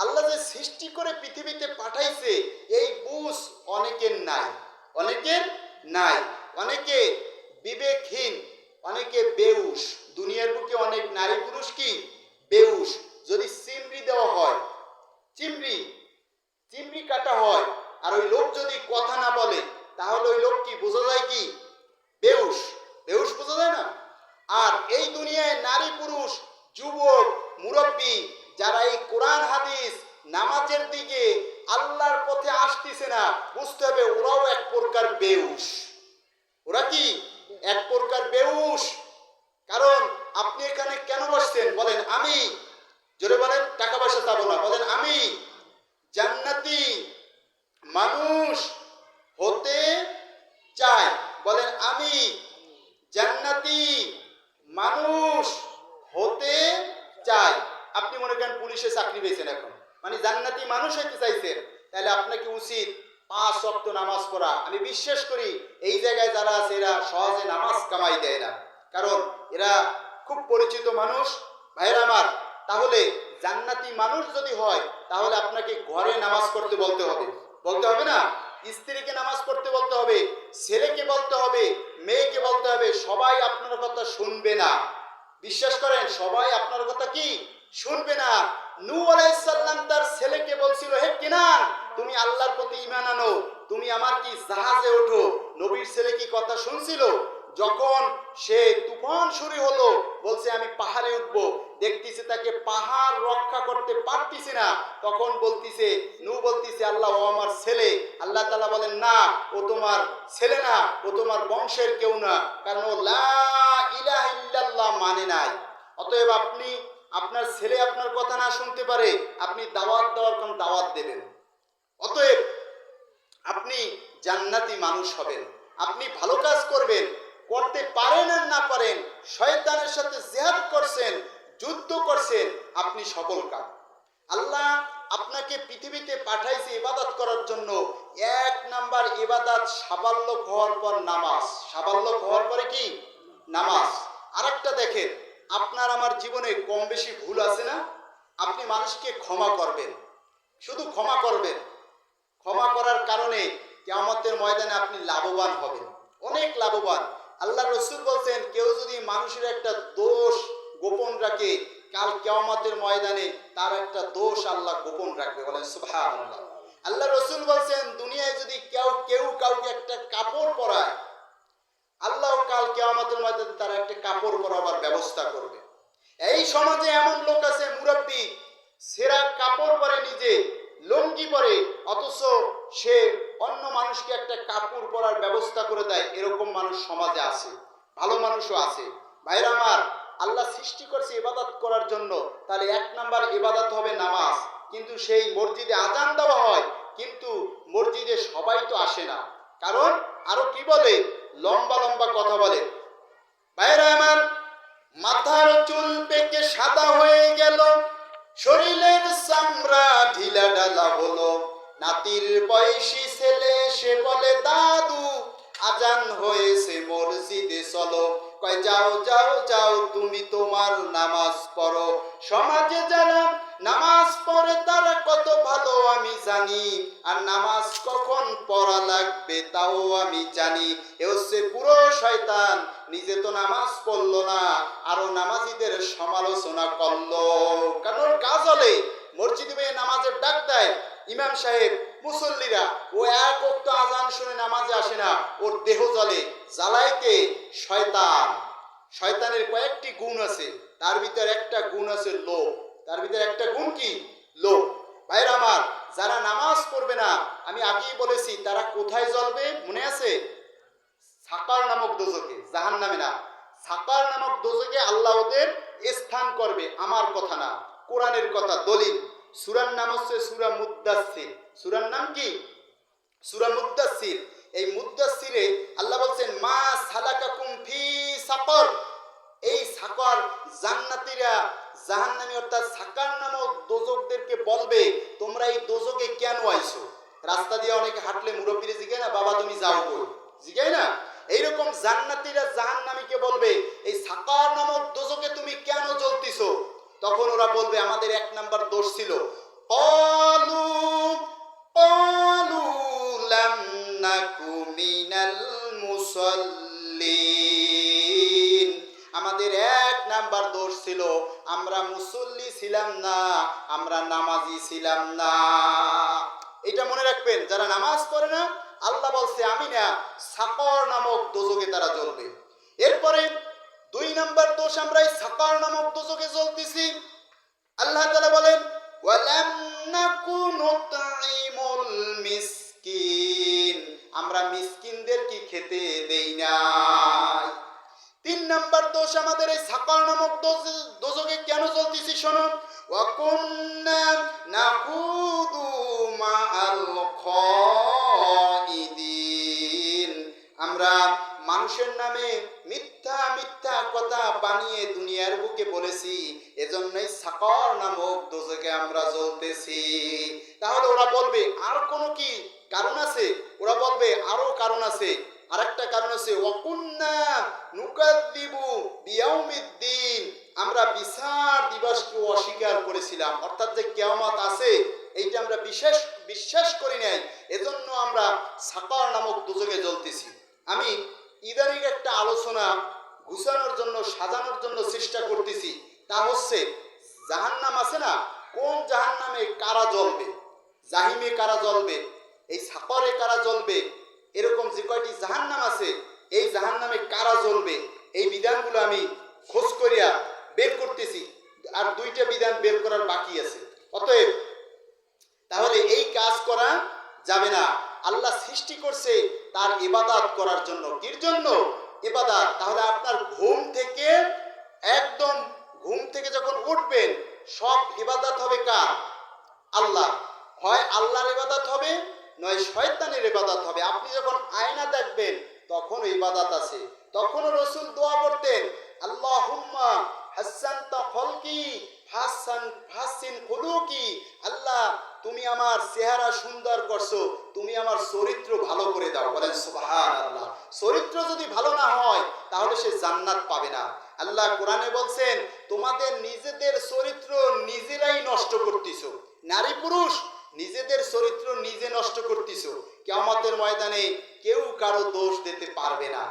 আল্লাহ যে সৃষ্টি করে পৃথিবীতে পাঠাইছে, এই বুঝ অনেকের নাই, অনেকের নাই। অনেকে বিবেকহীন, অনেকে বেউস। দুনিয়ার বুকে অনেক নারী পুরুষ কি বেউস। যদি চিমড়ি দেওয়া হয়, চিমড়ি চিমড়ি কাটা হয়, আর ওই লোক যদি কথা না বলে, তাহলে ওই লোক কি বোঝা যায়? কি বেউস, বেউস বোঝা যায় না। আর এই দুনিয়ায় নারী পুরুষ, যুবক, মুরব্বী, যারা এই কোরআন হাদিস নামাজের দিকে আল্লাহর পথে আসতেছে না, বুঝতে হবে ওরাও এক প্রকার বেউস। ওরা কি এক প্রকার বেউস। কারণ আপনি এখানে কেন বসছেন? বলেন আমি, জোরে বলেন, টাকা পয়সা চাবো না, বলেন আমি জান্নাতি মানুষ হতে চাই। বলেন আমি জান্নাতি মানুষ হতে চাই। আপনি মনে করেন পুলিশে চাকরি পেয়েছেন এখন, মানে জান্নাতি মানুষ হতে চাইছেন, তাহলে আপনাকে উচিত 5 ওয়াক্ত নামাজ পড়া। আমি বিশ্বাস করি এই জায়গায় যারা আছে এরা সহজে নামাজ কামাই দেয় না, কারণ এরা খুব পরিচিত মানুষ। ভাইরা আমার, তাহলে জান্নাতি মানুষ যদি হয়, তাহলে আপনাকে ঘরে নামাজ পড়তে বলতে হবে, বলতে হবে না? স্ত্রীকে নামাজ পড়তে বলতে হবে, ছেলেকে বলতে হবে, মেয়েকে বলতে হবে। সবাই আপনার কথা শুনবে না, বিশ্বাস করেন, সবাই আপনার কথা কি শুনবে না। নূহ আলাইহিস সালাম তার ছেলেকে বলছিল, হে কিনান, তুমি আল্লাহর প্রতি ঈমান আনো, তুমি আমার কি জাহাজে ওঠো। নবীর ছেলে কি কথা শুনছিল? যখন সে তুফান শুরু হলো, বলছে আমি পাহাড়ে উঠবো, দেখতেছে তাকে পাহাড় রক্ষা করতে পারতেছে না, তখন বলতিছে, নূহ বলতিছে, আল্লাহ ও আমার ছেলে। আল্লাহ তাআলা বলেন, না, ও তোমার ছেলে না, ও তোমার বংশের কেউ না, কারণ ও লা ইলাহা ইল্লাল্লাহ মানে নাই। অতএব আপনি, আপনার ছেলে আপনার কথা না শুনতে পারে, আপনি দাওয়াত দেওয়ার কোন দাওয়াত দেবেন। অতএব আপনি জান্নাতি মানুষ হবেন, আপনি ভালো কাজ করবেন, করতে পারেন আর না পারেন, শয়তানের সাথে জিহাদ করছেন, যুদ্ধ করছেন, আপনি সফল কাজ। আল্লাহ আপনাকে পৃথিবীতে পাঠাইছে ইবাদত করার জন্য। 1 নাম্বার ইবাদত সাফল্য হওয়ার পর নামাজ। সাফল্য হওয়ার পরে কি? নামাজ। আরেকটা দেখেন, আপনার আমার জীবনে কম বেশি ভুল আছে না? আপনি মানুষকে ক্ষমা করবেন, শুধু ক্ষমা করবেন। ক্ষমা করার কারণে কিয়ামতের ময়দানে আপনি লাভবান হবেন, অনেক লাভবান। আল্লাহ রাসূল বলছেন, কেউ যদি মানুষের একটা দোষ গোপন রাখে, কাল কিয়ামতের ময়দানে তার একটা দোষ আল্লাহ গোপন রাখবে। বলেন সুবহানাল্লাহ। আল্লাহ রাসূল বলছেন, দুনিয়ায় যদি কেউ কাউকে একটা কাপড় পরায়, আল্লাহ কাল কিয়ামতের ময়দানে তার একটা কাপড় পরাবার ব্যবস্থা করবে। এই সমাজে এমন লোক আছে, মুরব্বী, সেরা কাপড় পরে, নিজে লুঙ্গি পরে, অথচ সে অন্য মানুষকে একটা কাপড় পরার ব্যবস্থা করে দেয়। এরকম মানুষ সমাজে আছে, ভালো মানুষও আছে। ভাইরা আমার, আল্লাহ সৃষ্টি করছে ইবাদত করার জন্য, তাহলে 1 নাম্বার ইবাদত হবে নামাজ। কিন্তু সেই মসজিদে আজান দেওয়া হয়, কিন্তু মসজিদে সবাই তো আসে না, কারণ আরো কি বলে, লম্বা লম্বা কথা বলে। ভাইরা আমার, মাথার চুল পেকে সাদা হয়ে গেল, শরীরের চামড়া ঢিলা ঢালা হলো, নাতির বয়সী ছেলে সে বলে, দাদু আজান হয়েছে মসজিদে চলো। কয় যাও যাও যাও, তুমি তোমার নামাজ পড়ো। সমাজে যারা নামাজ পড়ে তারা কত ভালো আমি জানি, আর নামাজ কখন পড়া লাগবে তাও আমি জানি। এ হচ্ছে পুরো শয়তান, নিজে তো নামাজ পড়লো না, আরো নামাজীদের সমালোচনা করলো। কারণ গাজলে মসজিদে নামাজের ডাক দেয়, ইমাম সাহেব, মুসল্লিরা, ও 1 ওয়াক্ত আজান শুনে নামাজে আসে না, ওর দেহ জ্বলে। জ্বালাইতে শয়তান। শয়তানের কয়েকটি গুণ আছে, তার ভিতর একটা গুণ আছে লোভ। তার ভিতর একটা গুণ কি? লোভ। ভাইরা আমার, যারা নামাজ পড়বে না, আমি আগেই বলেছি তারা কোথায় জ্বলবে, মনে আছে? সাকার নামক দোজখে, জাহান্নামে না, সাকার নামক দোজখে আল্লাহ ওদের স্থান করবে। আমার কথা না, কোরআনের কথা, দলিল। সূরার নাম হচ্ছে সূরা মুদ্দাসসির। সূরার নাম কি? সূরা মুদ্দাসসির। এই মুদ্দাসসিরে আল্লাহ বলছেন মা সালাকাকুম ফি সাকর, এই সাকর জান্নাতীরা জাহান্নামী অর্থাৎ সাকার নামক দোজকদেরকে বলবে তোমরা এই দোজকে কেন আইছো। রাস্তা দিয়ে অনেকে হাঁটলে মুরব্বীরে জিগায় না বাবা তুমি যাও কই, জিগায় না? এইরকম জান্নাতীরা জাহান্নামীকে বলবে এই সাকার নামক দোজকে তুমি কেন জ্বলতিছো। তখন ওরা বলবে আমাদের এক নাম্বার দোষ ছিল ক্বালু ক্বালু লাম নাকু মিনাল মুসাল্লিন, আমাদের এক নাম্বার দোষ ছিল আমরা মুসল্লি ছিলাম না, আমরা নামাজি ছিলাম না। এটা মনে রাখবেন, যারা নামাজ পড়ে না আল্লাহ বলছে আমি না সাকর নামক দোজকে তারা জ্বলবে। এরপরে 2 নাম্বার দোষ আমরা এই সাকর নামক দোজকে জ্বলতেছি। আল্লাহ তাআলা বলেন ওয়ালাম নাকু নুতঈমুল মিসকিন, আমরা মিসকিনদের কি খেতে দেই নাই। 3 নাম্বার দোষ আমাদের এই সাকর নামক দোজকে কেন জ্বলতেছি শোনো, ওয়া কুন্না নাকুদু মাআল খাইদিন, আমরা মানুষের নামে মিথ্যা মিথ্যা কথা বানিয়ে দুনিয়ার বুকে বলেছি, এজন্যই সাকর নামক দোজকে আমরা জ্বলতেছি। তাহলে ওরা বলবে আর কোনো কি কারণ আছে, ওরা বলবে আরো কারণ আছে। আরেকটা কারণ আছে ওয়াকুন্না নুকাদ্দিবু বিয়াউমিদ্দিন, আমরা বিচার দিবসকে অস্বীকার করেছিলাম, অর্থাৎ যে কিয়ামত আছে এইটা আমরা বিশ্বাস করি নাই, এজন্য আমরা সাকর নামক দোজকে জ্বলতেছি। আমি ইদানিং একটা আলোচনা গুছানোর জন্য সাজানোর জন্য চেষ্টা করতেছি, তা হচ্ছে জাহান্নাম আছে না, কোন জাহান্নামে কারা জ্বলবে, জাহিমে কারা জ্বলবে, এই সাকরে কারা জ্বলবে, এরকম যে কয়টি জাহান্নাম আছে এই জাহান্নামে কারা জ্বলবে এই বিধানগুলো আমি খোঁজ করিয়া বের করতেছি, আর 2টা বিধান বের করার বাকি আছে। অতএব তাহলে এই কাজ করা যাবে না। আল্লাহ সৃষ্টি করছে তার ইবাদত করার জন্য, কির জন্য? ইবাদত। তাহলে আপনার ঘুম থেকে যখন উঠবেন সব ইবাদত হবে কার? আল্লাহ। হয় আল্লাহর ইবাদত হবে নয় শয়তানের ইবাদত হবে। আপনি যখন আয়না দেখবেন তখন ইবাদত আছে। তখনও রাসূল দোয়া করতেন আল্লাহুম্মা হাসানতা খলকি হাসিন খুলুকি, আল্লাহ তুমি আমার চেহারা সুন্দর করছো, তুমি আমার চরিত্র ভালো করে দাও। বলেন সুবহানাল্লাহ। চরিত্র যদি ভালো না হয় তাহলে সে জান্নাত পাবে না। আল্লাহ কোরআনে বলছেন তোমাদের নিজেদের চরিত্র নিজেরাই নষ্ট করতেছো, নারী পুরুষ নিজেদের চরিত্র নিজে নষ্ট করতেছো। কিয়ামতের ময়দানে কেউ কারো দোষ দিতে পারবে না।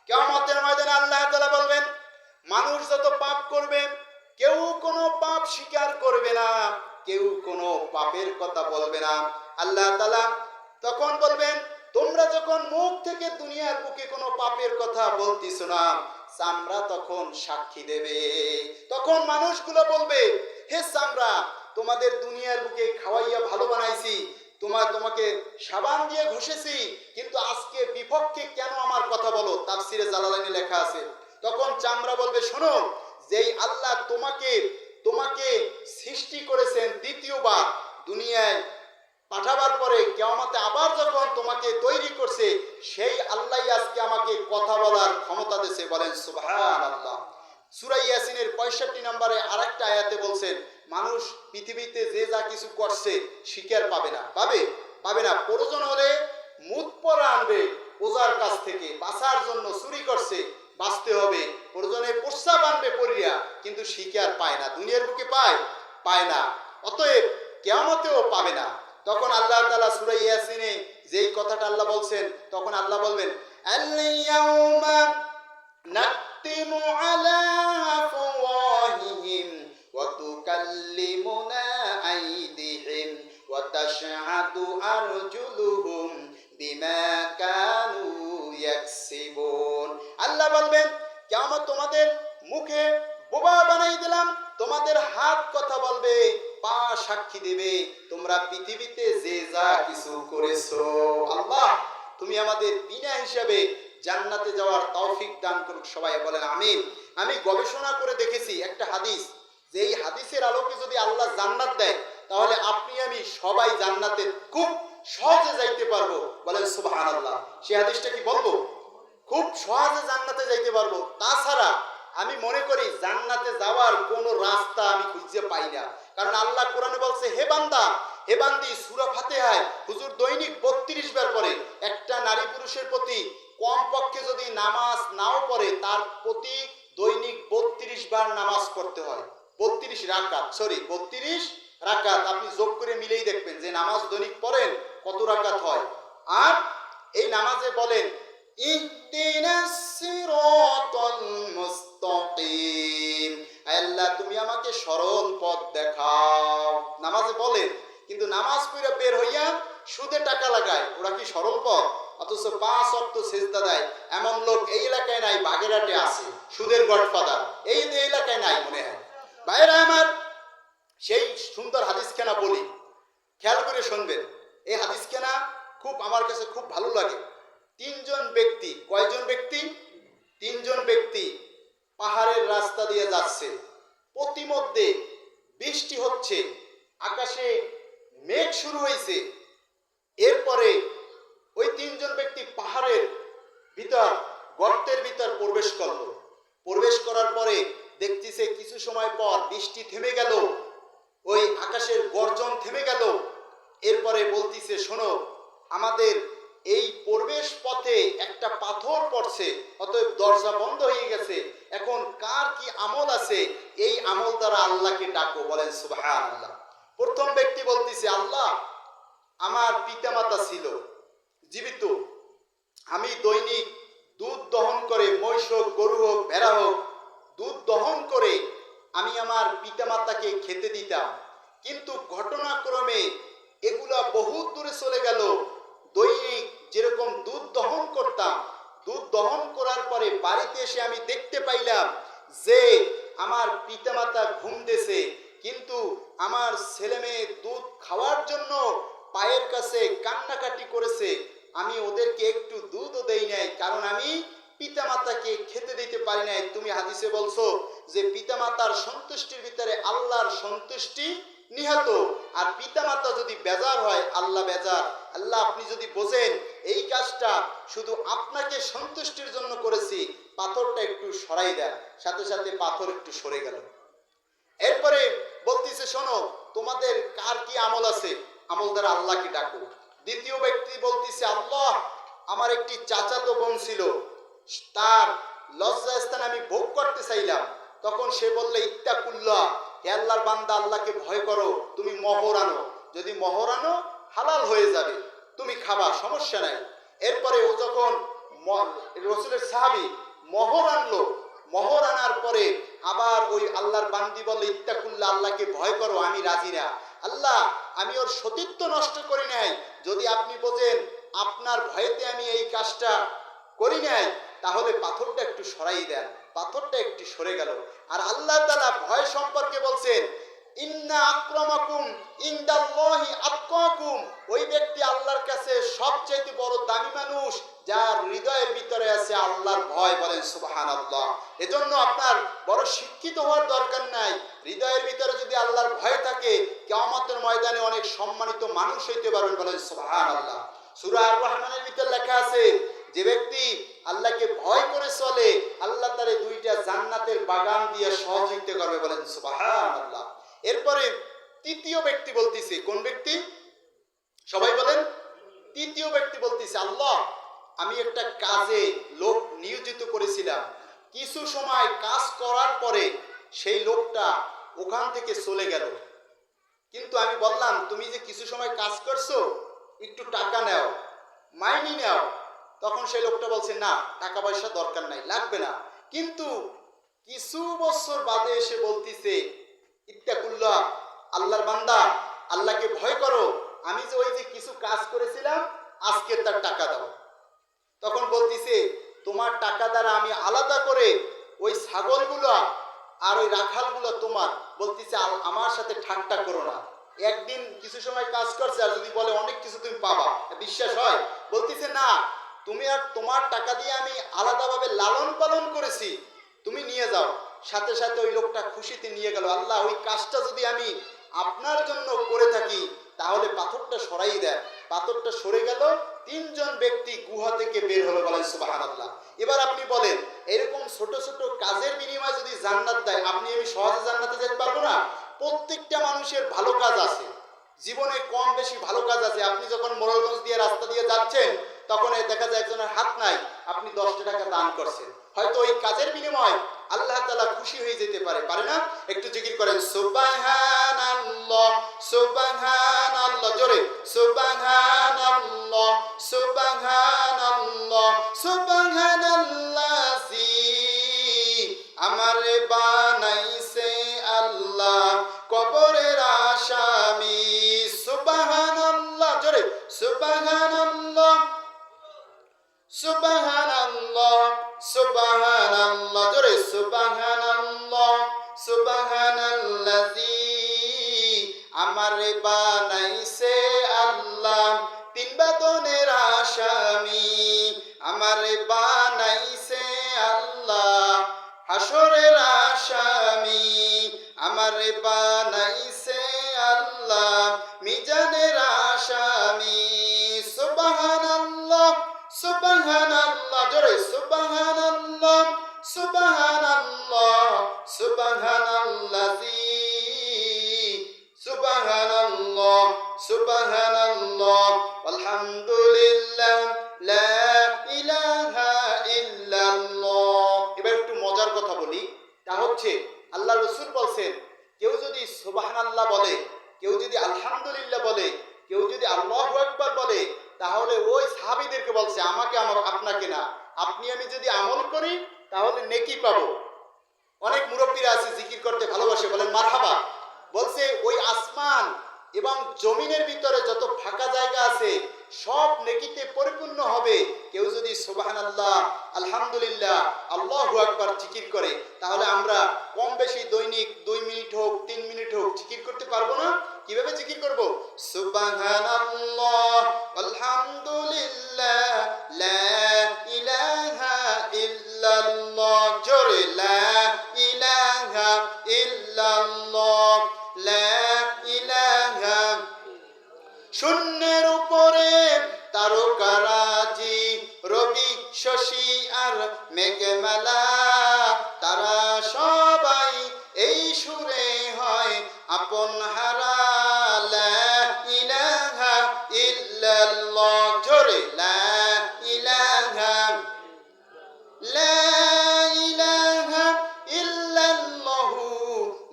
কিয়ামতের ময়দানে আল্লাহ তাআলা বলবেন মানুষ যত পাপ করবে কেউ কোনো পাপ স্বীকার করবে না, কেউ কোনো পাপের কথা বলবে না। আল্লাহ তাআলা তখন বলবেন তোমরা যখন মুখ থেকে দুনিয়ার বুকে কোনো পাপের কথা বলতিস না, চামড়া তখন সাক্ষী দেবে। তখন মানুষগুলো বলবে হে চামড়া, তোমাদের দুনিয়ার বুকে খাওয়াইয়া ভালো বানাইছি, তোমাকে সাবান দিয়ে ঘষেছি, কিন্তু আজকে বিপক্ষে কেন আমার কথা বলো? তাফসিরে জালালাইনে লেখা আছে। তখন চামড়া বলবে শোনো, যেই আল্লাহ তোমাকে সৃষ্টি করেছেন দ্বিতীয়বার দুনিয়ায় পাঠাবার পরে কিয়ামতে আবার যখন তোমাকে তৈরি করছে, সেই আল্লাহই আজকে আমাকে কথা বলার ক্ষমতা দিয়েছে। বলেন সুবহানাল্লাহ। সূরা ইয়াসিনের 65 নম্বরে আরেকটা আয়াতে বলছেন মানুষ পৃথিবীতে যে যা কিছু করছে স্বীকার পাবে না, পাবে না। প্রয়োজন হলে মুত পরা আনবে ওজার কাছ থেকে, বাঁচার জন্য চুরি করছে, বাঁচতে হবে। প্রয়োজনে প্রস্রাব আনবে পড়িয়া, কিন্তু স্বীকার পায় না। দুনিয়ার বুকে পায় না, অতএব কিয়ামতেও পাবে না। তখন আল্লাহ তাআলা সূরা ইয়াসিনে যেই কথাটা আল্লাহ বলছেন, তখন আল্লাহ বলবেন আল-ইয়াউমা নাকতিমু আলা আফওয়াহিহিম ওয়া তুকাল্লিমুনা আইদিহিম ওয়া তাশহাদু আরজুলুহুম বিমা কানু ইয়াকসিবুন। আল্লাহ বলবেন কিয়ামত তোমাদের মুখে বোবা বানাই দিলাম, তোমাদের হাত কথা বলবে, পা সাক্ষী দেবে তোমরা পৃথিবীতে যে যা কিছু করেছো। আল্লাহ তুমি আমাদের বিনা হিসাবে জান্নাতে যাওয়ার তৌফিক দান করুক। সবাই বলেন আমিন। আমি গবেষণা করে দেখেছি একটা হাদিস, যে এই হাদিসের আলোকে যদি আল্লাহ জান্নাত দেয় তাহলে আপনি আমি সবাই জান্নাতে খুব সহজে যাইতে পারবো। বলেন সুবহানাল্লাহ। সে হাদিসটা কি বলবো? খুব সহজে জান্নাতে যাইতে পারবো। তাছাড়া আমি মনে করি জান্নাতে যাওয়ার কোনো রাস্তা আমি খুঁজে পাই না। কারণ আল্লাহ কোরআনে বলছে, হে বান্দা, হে বান্দি, সূরা ফাতিহায় হুজুর দৈনিক 32 বার পড়ে। একটা নারী পুরুষের প্রতি কমপক্ষে যদি নামাজ নাও পড়ে, তার প্রতি দৈনিক 32 বার নামাজ পড়তে হয়। 32 রাকাত, 32 রাকাত। আপনি যোগ করে মিলেই দেখবেন যে নামাজ দৈনিক পড়েন কত রাকাত হয়। আর এই নামাজে বলেন, ইহদিনাস সিরাতাল মুস্তাকিম, আল্লাহ তুমি আমাকে সরল পথ দেখাও। নামাজে বলেন, কিন্তু নামাজ পড়ে বের হইয়া সুদে টাকা লাগায়, ওরা কি সরল পথ? অথচ 5 ওয়াক্ত সিজদা দেয়। এমন লোক এই এলাকায় নাই, বাগেরহাটে আছে, সুদের গডফাদার। এই এলাকায় নাই মনে হয়। ভাইরা আমার, সেই সুন্দর হাদিসখানা বলি, খেয়াল করে শুনবেন। এই হাদিসখানা খুব আমার কাছে খুব ভালো লাগে। 3 জন ব্যক্তি, কয়জন ব্যক্তি? 3 জন ব্যক্তি পাহাড়ের রাস্তা দিয়ে যাচ্ছে। প্রতিমধ্যে বৃষ্টি হচ্ছে, আকাশে মেঘ শুরু হয়েছে। এরপরে ওই 3 জন ব্যক্তি পাহাড়ের ভিতর, গর্তের ভিতর প্রবেশ করলো। প্রবেশ করার পরে দেখতেছে কিছু সময় পর বৃষ্টি থেমে গেল, ওই আকাশের গর্জন থেমে গেল। এরপরে বলতিছে, শোনো, আমাদের এই প্রবেশ পথে একটা পাথর পড়ছে, অতএব দরজা বন্ধ হয়ে গেছে। এখন কার কি আমল আছে, এই আমল দ্বারা আল্লাহকে ডাকো। বলেন সুবহানাল্লাহ। প্রথম ব্যক্তি বলতিছে, আল্লাহ, আমার পিতামাতা ছিল জীবিত, আমি দৈনিক দুধ দহন করে, মহিষ হোক, গরু হোক, ভেড়া হোক, দুধ দহন করে আমি আমার পিতামাতাকে খেতে দিতাম। কিন্তু ঘটনাক্রমে এগুলা বহুত দূরে চলে গেল। দৈনিক যেরকম দুধ দহন করতাম, দুধ দহন করার পরে বাড়িতে এসে আমি দেখতে পাইলাম যে আমার পিতামাতা ঘুমতেছে, কিন্তু আমার ছেলে মেয়ে দুধ খাওয়ার জন্য পায়ের কাছে কান্নাকাটি করেছে। আমি ওদেরকে একটু দুধও দেই নাই, কারণ আমি পিতামাতাকে খেতে দিতে পারি নাই। তুমি হাদিসে বলছো যে পিতামাতার সন্তুষ্টির ভিতরে আল্লাহর সন্তুষ্টি নিহত। আর পিতামাতা যদি বেজার হয়, আল্লাহ বেজার। আল্লাহ, আপনি যদি বোঝেন এই কাজটা শুধু আপনাকে সন্তুষ্টির জন্য করেছি, পাথরটা একটু সরাই দেন। সাথে সাথে পাথর একটু সরে গেল। এরপরে বলতেছে, শোনো, তোমাদের কার কি আমল আছে, আমল দ্বারা আল্লাহকে ডাকো। দ্বিতীয় ব্যক্তি বলতেছে, আল্লাহ, আমার একটি চাচাতো বোন ছিল, তার লজ্জাস্থান আমি ভোগ করতে চাইলাম। তখন সে বললে, ইত্তাকুল্লাহ, হে আল্লাহর বান্দা, আল্লাহকে ভয় করো। তুমি মোহর আনো, যদি মোহর আনো হালাল হয়ে যাবে, তুমি খাবা, সমস্যা নাই। এরপরে ও যখন রাসূলের সাহাবী মোহর আনলো, মোহর আনার পরে আবার ওই আল্লাহর বান্দি বলে, ইত্তাকুল্লাহ, আল্লাহকে ভয় করো, আমি রাজি না। আল্লাহ, আমি ওর সতীত্ব নষ্ট করি নাই। যদি আপনি বোঝেন আপনার ভয়েতে আমি এই কাজটা করি নাই, তাহলে পাথরটা একটু সরাই দেন। পাথরটা একটু সরে গেল। আর আল্লাহ তাআলা ভয় সম্পর্কে বলছেন, ইন্না আক্রামাকুম ইনদাল্লাহি আতকাকুম, ওই ব্যক্তি আল্লাহর কাছে সবচেয়ে বড় দামি মানুষ যার হৃদয়ের ভিতরে আছে আল্লাহর ভয়। বলেন সুবহানাল্লাহ। এজন্য আপনার বড় শিক্ষিত হওয়ার দরকার নাই, হৃদয়ের ভিতরে যদি আল্লাহর ভয় থাকে, কিয়ামতের ময়দানে অনেক সম্মানিত মানুষ হইতে পারবেন। বলেন সুবহানাল্লাহ। সূরা আর রহমানের ভিতরে লেখা আছে, যে ব্যক্তি আল্লাহকে ভয় করে চলে, আল্লাহ তারে 2টা জান্নাতের বাগান দিয়ে সহযোগিতা করবে। বলেন সুবহানাল্লাহ। এরপরে তৃতীয় ব্যক্তি বলতেছে, কোন ব্যক্তি? সবাই বলেন। তৃতীয় ব্যক্তি বলতেছে, আল্লাহ, আমি একটা কাজে লোক নিয়োজিত করেছিলাম, কিছু সময় কাজ করার পরে সেই লোকটা ওখান থেকে চলে গেল। কিন্তু আমি বললাম, তুমি যে কিছু সময় কাজ করছো, একটু টাকা নাও, মাইনে নাও। তখন সেই লোকটা বলছে, না, টাকা পয়সা দরকার নাই, লাগবে না। কিন্তু কিছু বছর বাদে এসে বলতিছে, ইত্তাকুল্লাহ, আল্লাহর বান্দা, আল্লাহকে ভয় করো, আমি যে ওই যে কিছু কাজ করেছিলাম, আজকে তার টাকা দাও। তখন বলতিছে, তোমার টাকা দ্বারা আমি আলাদা করে ওই ছাগলগুলো আর ওই রাখালগুলো তোমার। বলতিছে, আমার সাথে ঠাট্টা করো না। একদিন কিছু সময় কাজ করছে, আর যদি বলে অনেক কিছু তুমি পাবা, বিশ্বাস হয়? বলতিছে, না, তুমি আর তোমার টাকা দিয়ে আমি আলাদাভাবে লালন পালন করেছি, তুমি নিয়ে যাও। সাথে সাথে ওই লোকটা খুশিতে নিয়ে গেল। আল্লাহ, ওই কাজটা যদি আমি আপনার জন্য করে থাকি, তাহলে পাথরটা সরাই দেন। পাথরটা সরে গেল, তিনজন ব্যক্তি গুহা থেকে বের হলো, বলেন সুবহানাল্লাহ। এবার আপনি বলেন, এরকম ছোট ছোট কাজের বিনিময়ে যদি জান্নাত দেয়, আপনি আমি সহজে জান্নাতে যেতে পারবো না? প্রত্যেকটা মানুষের ভালো কাজ আছে, জীবনে কম বেশি ভালো কাজ আছে। আপনি যখন মোড়লগঞ্জ দিয়ে রাস্তা দিয়ে যাচ্ছেন, তখন দেখা যায় একজনের হাত নাই, আপনি 10 টাকা দান করছেন, হয়তো ওই কাজের বিনিময়ে আল্লাহ তাআলা খুশি হয়ে যেতে পারে, পারে না? একটু জিকির করেন সুবহানাল্লাহ, সুবহানাল্লাহ, জোরে সুবহানাল্লাহ, সুবহানাল্লাহ, সুবহানাল্লাহি আমারে বানাইছে আল্লাহ কবরের আসামি। সুবহানাল্লাহ, জোরে সুবহানাল্লাহ, সুবহানাল্লাহ, সুবহানাল্লাহ, জোরে সুবহানাল্লাহ, সুবহানাল্লাযী আমারে বানাইছে আল্লাহ তিন বেদনের আসামি, আমারে বানাইছে আল্লাহ হাসরের আসামি, আমারে বানাইছে আল্লাহ মিজানের আসামি। সুবহানাল্লাহ, সুবহানাল্লাহ, জোরে সুবহানাল্লাহ, সুবহানাল্লাহ, সুবহানাল্লাযী সুবহানাল্লাহ, সুবহানাল্লাহ, আলহামদুলিল্লাহ, লা ইলাহা ইল্লাল্লাহ। এবার একটু মজার কথা বলি, তা হচ্ছে আল্লাহ রাসূল বলছেন, কেউ যদি সুবহানাল্লাহ বলে, কেউ যদি আলহামদুলিল্লাহ বলে, কেউ যদি আল্লাহু আকবার বলে, তাহলে ওই সাহাবীদেরকে বলছে, আমাকে আপনাকে না, আপনি আমি যদি আমল করি তাহলে নেকি পাবো। অনেক মুরব্বীরা আছে জিকির করতে ভালোবাসে, বলেন মারহাবা। বলছে ওই আসমান এবং জমিনের ভিতরে যত ফাঁকা জায়গা আছে সব নেকিতে পরিপূর্ণ হবে। কেউ যদি সুবহানাল্লাহ, আলহামদুলিল্লাহ, আল্লাহু আকবার জিকির করে, তাহলে আমরা কম বেশি দৈনিক 2 মিনিট হোক 3 মিনিট হোক জিকির করতে পারবো না? কিভাবে জিকির করব? সুবহানাল্লাহ, আলহামদুলিল্লাহ, লা ইলাহা ইল্লাল্লাহ, জোরে লা ইলাহা ইল্লাল্লাহ, লা ইলাহা। শূন্যের উপরে তারকারাজি, রবি শশী আর মেঘমালা, তারা সবাই এই সুরে হয় আপন হারা। লা ইলাহা ইল্লাল্লাহ, জোরে লা ইলাহা, লা ইলাহা ইল্লাল্লাহু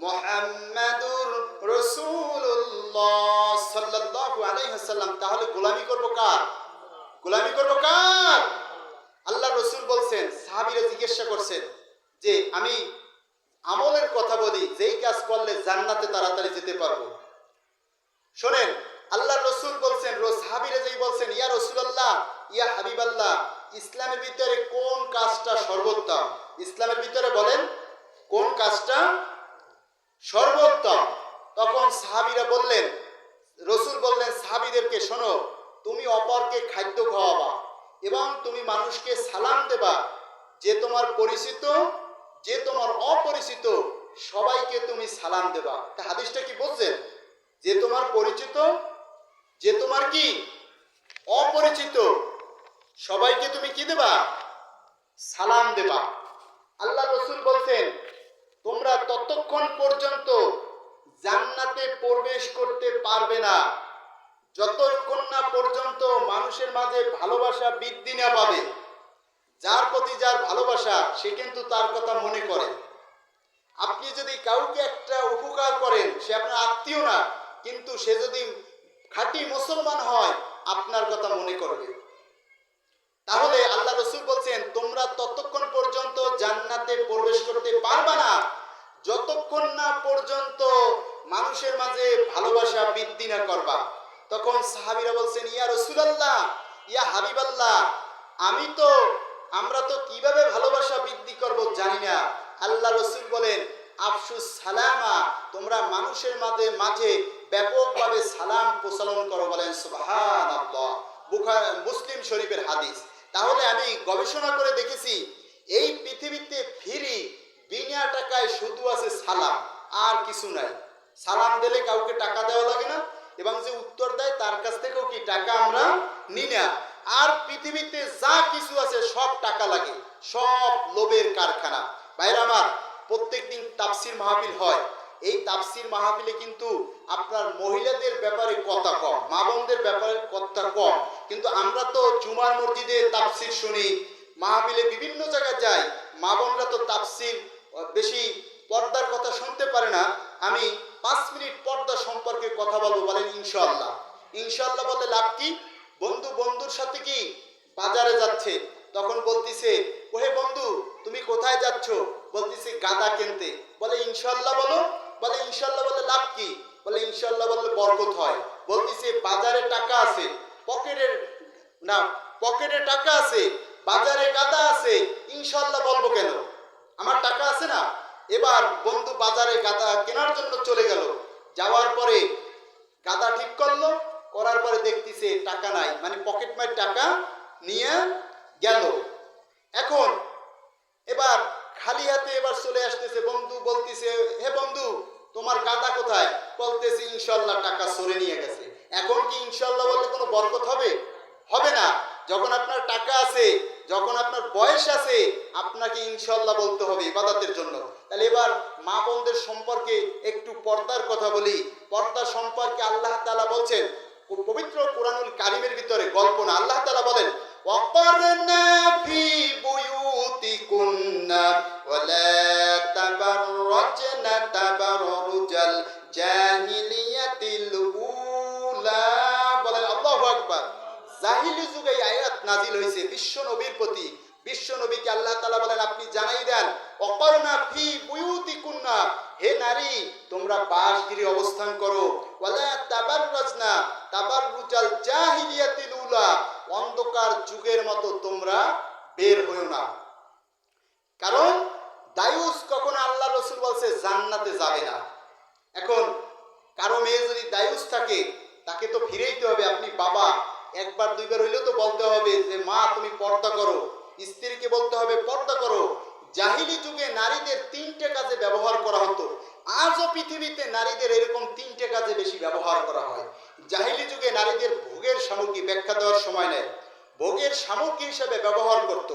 মুহাম্মাদুর রাসূলুল্লাহ সাল্লাল্লাহু আলাইহি ওয়াসাল্লাম। তাহলে গোলামি করব কার? গোলামি করব কার? আল্লাহ রাসূল বলছেন, সাহাবীরা জিজ্ঞাসা করছেন যে আমি আমলের কথা বলি, যেই কাজ করলে জান্নাতে তাড়াতাড়ি যেতে পারবো। শোনেন, আল্লাহ রাসূল বলছেন, সাহাবীরা যেই বলছেন, ইয়া রাসূলুল্লাহ, ইয়া হাবিবাল্লাহ, ইসলামের ভিতরে কোন কাজটা সর্বোত্তম? ইসলামের ভিতরে বলেন কোন কাজটা সর্বোত্তম? তখন সাহাবীরা বললেন, রাসূল বললেন সাহাবীদেরকে, শোনো, তুমি অপরকে খাদ্য খাওয়াবা এবং তুমি মানুষকে সালাম দেবা, যে তোমার পরিচিত যে তোমার অপরিচিত সবাইকে তুমি সালাম দেবা। তা হাদিসটা কি বলছেন? যে তোমার পরিচিত, যে তোমার কি অপরিচিত সবাইকে তুমি কি দেবা? সালাম দেবা। আল্লাহ রাসূল বলছেন, তোমরা ততক্ষণ পর্যন্ত জান্নাতে প্রবেশ করতে পারবে না যতক্ষণ না পর্যন্ত মানুষের মাঝে ভালোবাসা বৃদ্ধি না পাবে। যার প্রতি যার ভালোবাসা, সে কিন্তু তার কথা মনে করে। আপনি যদি কাউকে একটা উপকার করেন, সে আপনার আত্মীয় না, কিন্তু সে যদি খাঁটি মুসলমান হয়, আপনার কথা মনে করবে। তাহলে আল্লাহ রাসূল বলছেন, তোমরা ততক্ষণ পর্যন্ত জান্নাতে প্রবেশ করতে পারবে না যতক্ষণ না পর্যন্ত মানুষের মাঝে ভালোবাসা বৃদ্ধি না করবা। তখন সাহাবীরা বলছেন, ইয়া রাসূলুল্লাহ, ইয়া হাবিবাল্লাহ, আমরা তো কিভাবে ভালোবাসা বৃদ্ধি করব জানি না। আল্লাহ রাসূল বলেন, আফসুস সালামা, তোমরা মানুষের মাঝে ব্যাপকভাবে সালাম প্রচলন করো। বলেন সুবহানাল্লাহ। মুসলিম শরীফের হাদিস। তাহলে আমি গবেষণা করে দেখেছি, এই পৃথিবীতে ফ্রি বিনা টাকায় শুধু আছে সালাম, আর কিছু নাই। সালাম দিলে কাউকে টাকা দেওয়া লাগে না, এবং যে উত্তর দেয় তার কাছ থেকেও কি টাকা আমরা নিই না। আর পৃথিবীতে যা কিছু আছে সব টাকা লাগে, সব লোভের কারখানা। ভাইরা আমার, প্রত্যেকদিন তাফসির মাহফিল হয়। এই তাফসির মাহফিলে কিন্তু আপনার মহিলাদের ব্যাপারে কথা কম, মা বোনদের ব্যাপারে কথা কম। কিন্তু আমরা তো জুমার মসজিদে তাফসির শুনি, মাহফিলে বিভিন্ন জায়গায় যাই, মা বোনরা তো তাফসির বেশি পর্দার কথা শুনতে পারে না। আমি 5 মিনিট পর্দা সম্পর্কে কথা বলবো, বলেন ইনশাআল্লাহ। ইনশাআল্লাহ বলে লাভ কি? বন্ধু বন্ধুর সাথে কি বাজারে যাচ্ছে, তখন বলতিছে, ওহে বন্ধু তুমি কোথায় যাচ্ছ? বলতিছে গাদা কিনতে। বলে ইনশাআল্লাহ বলো। বলে ইনশাআল্লাহ বলে লাভ কি? বলে ইনশাআল্লাহ বললে বরকত হয়। বলতিছে বাজারে টাকা আছে, পকেটে টাকা আছে, বাজারে গাদা আছে, ইনশাআল্লাহ বলবো কেন? আমার টাকা আছে না। এবার বন্ধু বাজারে গাদা কেনার জন্য চলে গেল। যাওয়ার পরে গাদা ঠিক করলো, করার পরে দেখতেছে টাকা নাই, মানে পকেট মার টাকা নিয়ে গেল। এখন এবার খালি হাতে এবার চলে আসতেছে। বন্ধু বলতেছে, হে বন্ধু তোমার গাদা কোথায়? বলতেছে ইনশাআল্লাহ টাকা সরে নিয়ে গেছে। এখন কি ইনশাআল্লাহ বললে কোনো বরকত হবে? হবে না। যখন আপনার টাকা আছে, যখন আপনার বয়স আছে, আপনাকে ইনশাআল্লাহ বলতে হবে ইবাদতের জন্য। তাহলে এবার মা বোনদের সম্পর্কে একটু পর্দার কথা বলি। পর্দা সম্পর্কে আল্লাহ তাআলা বলছেন পবিত্র কোরআনুল কারীমের ভিতরে, গল্প না, আল্লাহ তাআলা বলেন ওয়াকারনা ফি বুয়ুতিকুন্না ওয়ালা তাবাররাজনা তাবাররুজাল জাহিলিয়াতিল উলা। বলেন আল্লাহু আকবার। জাহিলি যুগে এই আয়াত নাজিল হয়েছে বিশ্ব নবীর প্রতি। বিশ্ব নবীকে আল্লাহ তাআলা বলেন আপনি জানাই দেন, ওয়াকারনা ফি বুয়ুতিকুন্না, হে নারী তোমরা বাসগৃহে অবস্থান করো, ওয়ালা তাবাররাজনা তাবাররুজাল জাহিলিয়াতিল উলা, অন্ধকার যুগের মতো তোমরা বের হইও না। কারণ দায়ুস কখনো আল্লাহ রাসূল বলছে জান্নাতে যাবে না। এখন কারো মেয়ে যদি দায়ুস থাকে তাকে তো ফিরেইতে হবে। আপনি বাবা, একবার দুইবার হইলেও তো বলতে হবে যে মা তুমি পর্দা করো, স্ত্রীকে বলতে হবে পর্দা করো। জাহিলি যুগে নারীদের 3টে কাজে ব্যবহার করা হতো। আজও পৃথিবীতে নারীদের এরকম 3টে কাজে বেশি ব্যবহার করা হয়। জাহিলি যুগে নারীদের ভোগের সামগ্রী, ব্যাখ্যা দেওয়ার সময় নেই, ভোগের সামগ্রী হিসেবে ব্যবহার করত।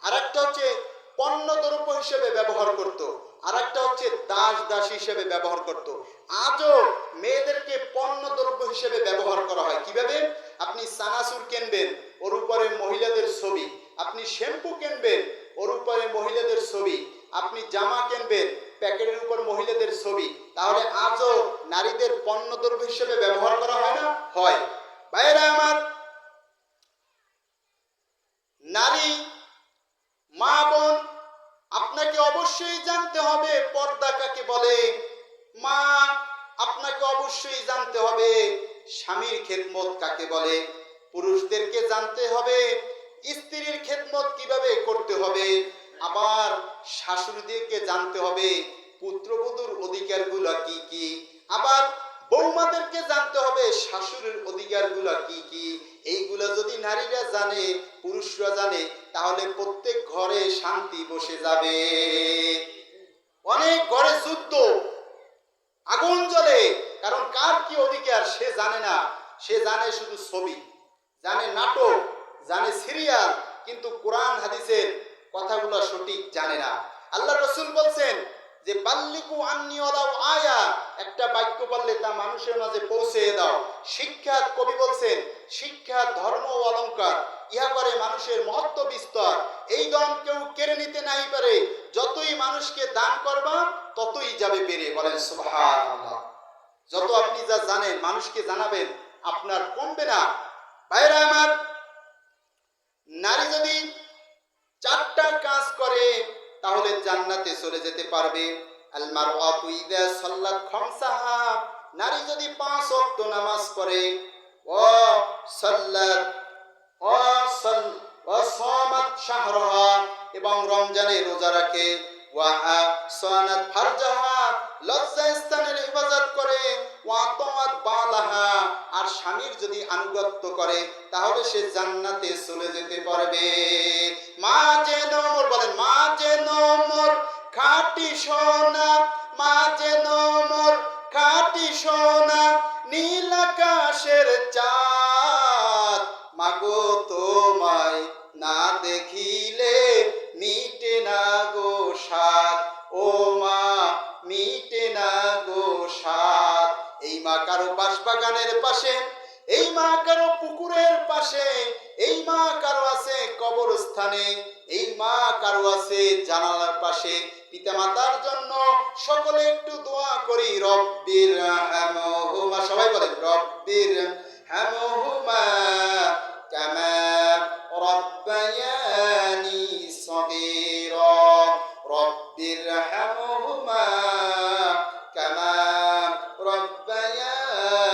আর একটা হচ্ছে পণ্য দ্রব্য হিসেবে ব্যবহার করত, আর একটা হচ্ছে দাস দাসী হিসেবে ব্যবহার করত। আজও মেয়েদেরকে পণ্য দ্রব্য হিসেবে ব্যবহার করা হয়। কিভাবে? আপনি সানাসুর কিনবেন, ওর উপরে মহিলাদের ছবি। আপনি শ্যাম্পু কিনবেন, ওর উপরে মহিলাদের ছবি। আপনি জামা কিনবেন, প্যাকেটের উপর মহিলাদের ছবি। তাহলে আজও নারীদের পণ্য দ্রব্য হিসেবে ব্যবহার করা হয় না? হয়। ভাইরা আমার, নারী মা বোন আপনাকে অবশ্যই জানতে হবে পর্দা কাকে বলে। মা আপনাকে অবশ্যই জানতে হবে স্বামীর খেদমত কাকে বলে। পুরুষদেরকে জানতে হবে স্ত্রীর খেদমত কিভাবে করতে হবে। আবার শাশুড়িদেরকে জানতে হবে পুত্রবধূর অধিকারগুলো কি কি। আবার বৌমাদেরকে জানতে হবে শাশুড়ির অধিকারগুলো কি কি। এইগুলো যদি নারীরা জানে, পুরুষরা জানে, তাহলে প্রত্যেক ঘরে শান্তি বসে যাবে। অনেক ঘরে যুদ্ধ, আগুন জ্বলে, কারণ কার কি অধিকার সে জানে না। সে জানে শুধু ছবি, জানে নাটক, জানে সিরিয়াল, কিন্তু কোরআন হাদিসের কথাগুলো সঠিক জানে না। আল্লাহ রাসূল বলছেন যে বাল্লিকু আন্নী ওয়ালাউ আয়া, একটা বাক্য বললে তা মানুষের মাঝে পৌঁছে দাও। শিক্ষা, কবি বলছেন শিক্ষা ধর্ম ও অলংকার, ইহা করে মানুষের মহত্ব বিস্তার। এই দম কেউ কেড়ে নিতে নাই পারে, যতই মানুষকে দান করবা ততই যাবে বেড়ে। বলেন সুবহানাল্লাহ। যত আপনি যা জানেন মানুষকে জানাবেন, আপনার কমবে না। ভাইরা আমার, নারী যদি 4টা কাজ করে তাহলে জান্নাতে চলে যেতে পারবে। আল মারআতু ইযা সাল্লাত খামসাহা, নারী যদি 5 ওয়াক্ত নামাজ পড়ে, ও সাল্লাত ও সামাত শাহরাহা, এবং রমজানে রোজা রাখে, ওয়া সানাত ফারজাহা, লজ্জা স্থানের হেফাজত করে, ওয়া তাআত বালাহা, আর স্বামীর যদি আনুগত্য করে তাহলে সে জান্নাতে চলে যেতে পারবে। মা যেন মোর, বলেন মা যেন মোর খাঁটি সোনা, মা যেন মোর খাঁটি সোনা, নীল আকাশ কবরস্থানে, এই মা কারো আছে জানালার পাশে, পিতামাতার জন্য সকলে একটু দোয়া করি। রব্বির হামহুমা, সবাই বলেন রব্বির হামহুমা কামা রব্বায়ানি সগীরা, রব্বির হামহুমা কামা রব্বায়ানি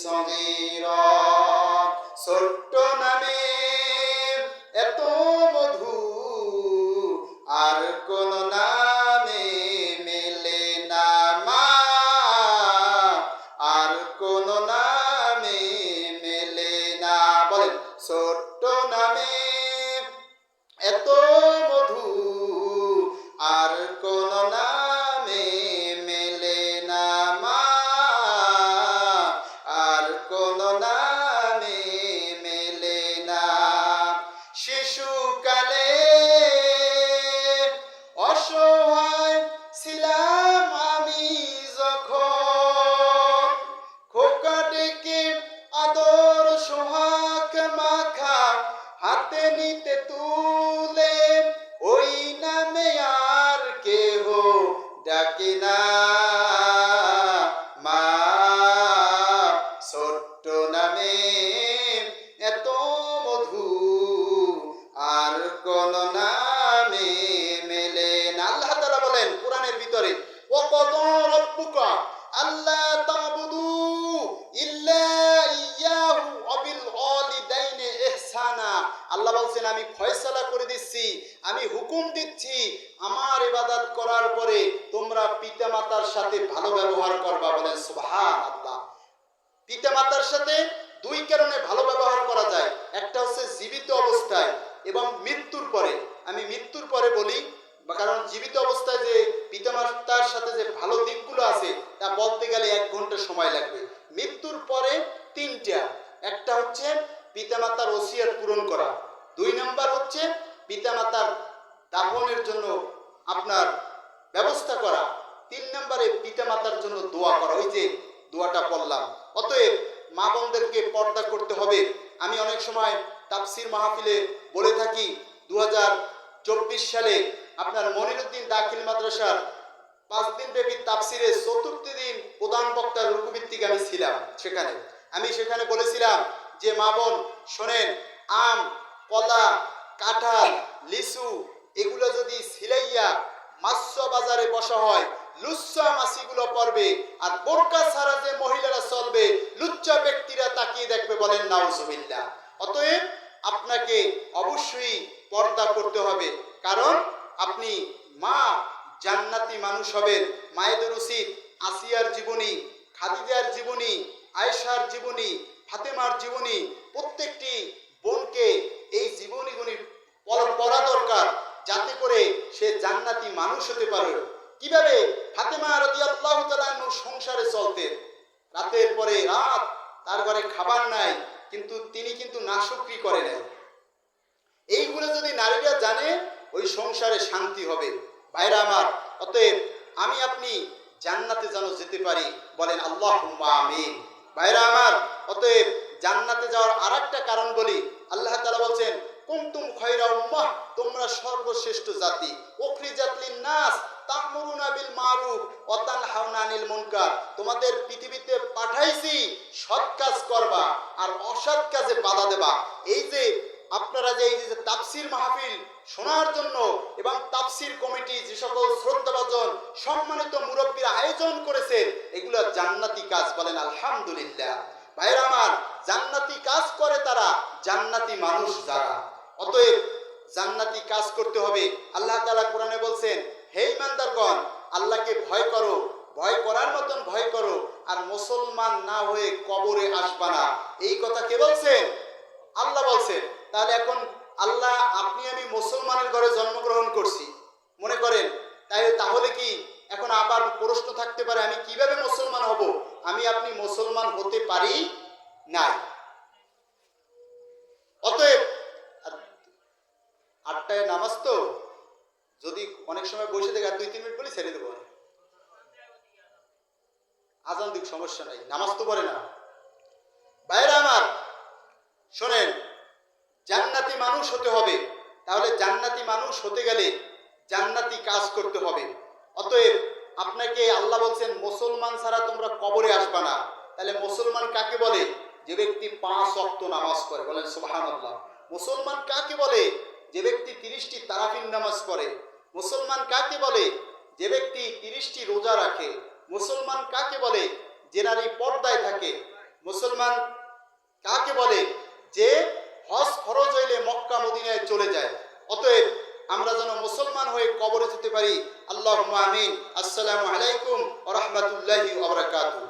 সগীরা। ছোট্ট নামে এত মধু, আর কোন নামে মেলে না মা, আর কোন নামে মেলে না। বলেন ছোট্ট নামে এত মধু, আর কোন নামে মেলে না মা, আর কোন নামে মেলে না। শিশুকালে অসহায় ছিলাম আমি যখন, খোকা ডেকে আদর সোহাগ মাখা হাতে নিতে তুলে, ওই নামে আর কেহ ডাকে না মা। ছোট্ট নামে এত মধু, আর কোন নামে মেলে না। আল্লাহ তাআলা বলেন কোরআনের ভিতরে, ওয়াকাদা রাব্বুকা আল্লা তা'বুদু ইল্লা ইয়াহু ওয়া বিল ওয়ালিদাইনি ইহসানা। আল্লাহ বলছেন আমি ফয়সালা করে দিচ্ছি, আমি হুকুম দিচ্ছি, আমার ইবাদত করার পরে তোমরা পিতামাতার সাথে ভালো ব্যবহার করবা। বলেন সুবহানাল্লাহ। পিতামাতার সাথে দুই কারণে ভালো ব্যবহার করা যায়, একটা হচ্ছে জীবিত অবস্থায় এবং মৃত্যুর পরে। আমি মৃত্যুর পরে বলি, কারণ জীবিত অবস্থায় যে পিতামাতার সাথে যে ভালো দিকগুলো আছে তা বলতে গেলে 1 ঘন্টা সময় লাগবে। মৃত্যুর পরে 3টা, একটা হচ্ছে পিতামাতার ওসিয়ত পূরণ করা, 2 নাম্বার হচ্ছে পিতামাতার দাফনের জন্য আপনার ব্যবস্থা করা, 3 নম্বরে পিতামাতার জন্য দোয়া করা। ওই যে দোয়াটা পড়লাম। অতএব মা বোনদেরকে পর্দা করতে হবে। আমি অনেক সময় তাফসির মাহফিলে বলে থাকি, 2024 সালে আপনার মনিরুদ্দিন দাখিল মাদ্রাসার 5 দিন ব্যাপী তাফসিরে 4র্থ দিন প্রধান বক্তার রুকুভিত্তিক আমি ছিলাম সেখানে। আমি সেখানে বলেছিলাম যে মা বোন শোনেন, আম, কলা, কাঁঠাল, লিচু এগুলো যদি সিলাইয়া মাছ বাজারে বসা হয়, লুচ্চা মাছিগুলো পড়বে, আর বোরকা ছাড়া যে মহিলারা চলবে, লুচ্চা ব্যক্তিরা তাকিয়ে দেখবে। বলেন নাউজুবিল্লাহ। অতএব আপনাকে অবশ্যই পর্দা করতে হবে, কারণ আপনি মা জান্নাতি মানুষ হবেন। মায়েদের উচিত আসিয়ার জীবনী, খাদিজার জীবনী, আয়েশার জীবনী, ফাতেমার জীবনী, প্রত্যেকটি বোনকে এই জীবনীগুলি পড়া দরকার, যাতে করে সে জান্নাতি মানুষ হতে পারে। কিভাবে ফাতেমা রাদিয়াল্লাহু তাআলা সংসারে চলতেন, রাতের পরে রাত তার ঘরে খাবার নাই, কিন্তু তিনি কিন্তু নাশকরি করে নাই। এইগুলো যদি নারীরা জানে, ওই সংসারে শান্তি হবে। ভাইরা আমার, অতএব আমি আপনি জান্নাতে যেন যেতে পারি। বলেন আল্লাহুম্মা আমিন। ভাইরা আমার, অতএব জান্নাতে যাওয়ার আরেকটা কারণ বলি। আল্লাহ তাআলা বলছেন কুনতুম খায়রা উম্মাহ, তোমরা সর্বশ্রেষ্ঠ জাতি, উখরিজাত লিন-নাস তা'মুরুনা বিল মারুফ ওয়া তানহাউনা আনিল মুনকার। তোমাদের পৃথিবীতে পাঠাইছি সৎ কাজ করবা আর অসৎ কাজে বাধা দেবা। এই যে আপনারা যে এই যে তাফসির মাহফিল শোনার জন্য এবং তাফসির কমিটি যে সকল শ্রদ্ধাভাজন সম্মানিত মুরব্বীরা আয়োজন করেছেন, এগুলো জান্নাতি কাজ। বলেন আলহামদুলিল্লাহ। ভাইরা আমার, জান্নাতি কাজ করে তারা, জান্নাতি মানুষ যারা। অতএব জান্নাতি কাজ করতে হবে। আল্লাহ তাআলা কোরআনে বলছেন, হে ঈমানদারগণ, আল্লাহকে ভয় করো, ভয় করার মতন ভয় করো, আর মুসলমান না হয়ে কবরে আসবা না। এই কথা কে বলছেন? আল্লাহ বলছেন। তাহলে এখন আল্লাহ, আপনি আমি মুসলমানের ঘরে জন্মগ্রহণ করছি মনে করেন, তাহলে কি এখন আবার প্রশ্ন থাকতে পারে, আমি কিভাবে মুসলমান হব? আমি আপনি মুসলমান হতে পারি না। অতএব 8টায় নামাজ, তো যদি অনেক সময় বসে থেকে 2-3 মিনিট বলি ছেড়ে দেবো, আজান দিক সমস্যা নাই, নামাজ তো পড়ে না। ভাইরা আমার শোনেন, জান্নাতি মানুষ হতে হবে। তাহলে জান্নাতি মানুষ হতে গেলে জান্নাতি কাজ করতে হবে। অতএব আপনাকে আল্লাহ বলছেন মুসলমান ছাড়া তোমরা কবরে আসবা না। তাহলে মুসলমান কাকে বলে? যে ব্যক্তি 5 ওয়াক্ত নামাজ পড়ে, বলেন সুবহানাল্লাহ। মুসলমান কাকে বলে? যে ব্যক্তি 30টি তারাবির নামাজ পড়ে। মুসলমান কাকে বলে? যে ব্যক্তি 30টি রোজা রাখে। মুসলমান কাকে বলে? যে নারী পর্দায় থাকে। মুসলমান কাকে বলে? যে হজ ফরজ হইলে মক্কা মদিনায় চলে যায়। অতএব আমরা যেন মুসলমান হয়ে কবরে যেতে পারি। আল্লাহুম্মা আমিন। আসসালামু আলাইকুম ওয়া রাহমাতুল্লাহি ওয়া বারাকাতুহু।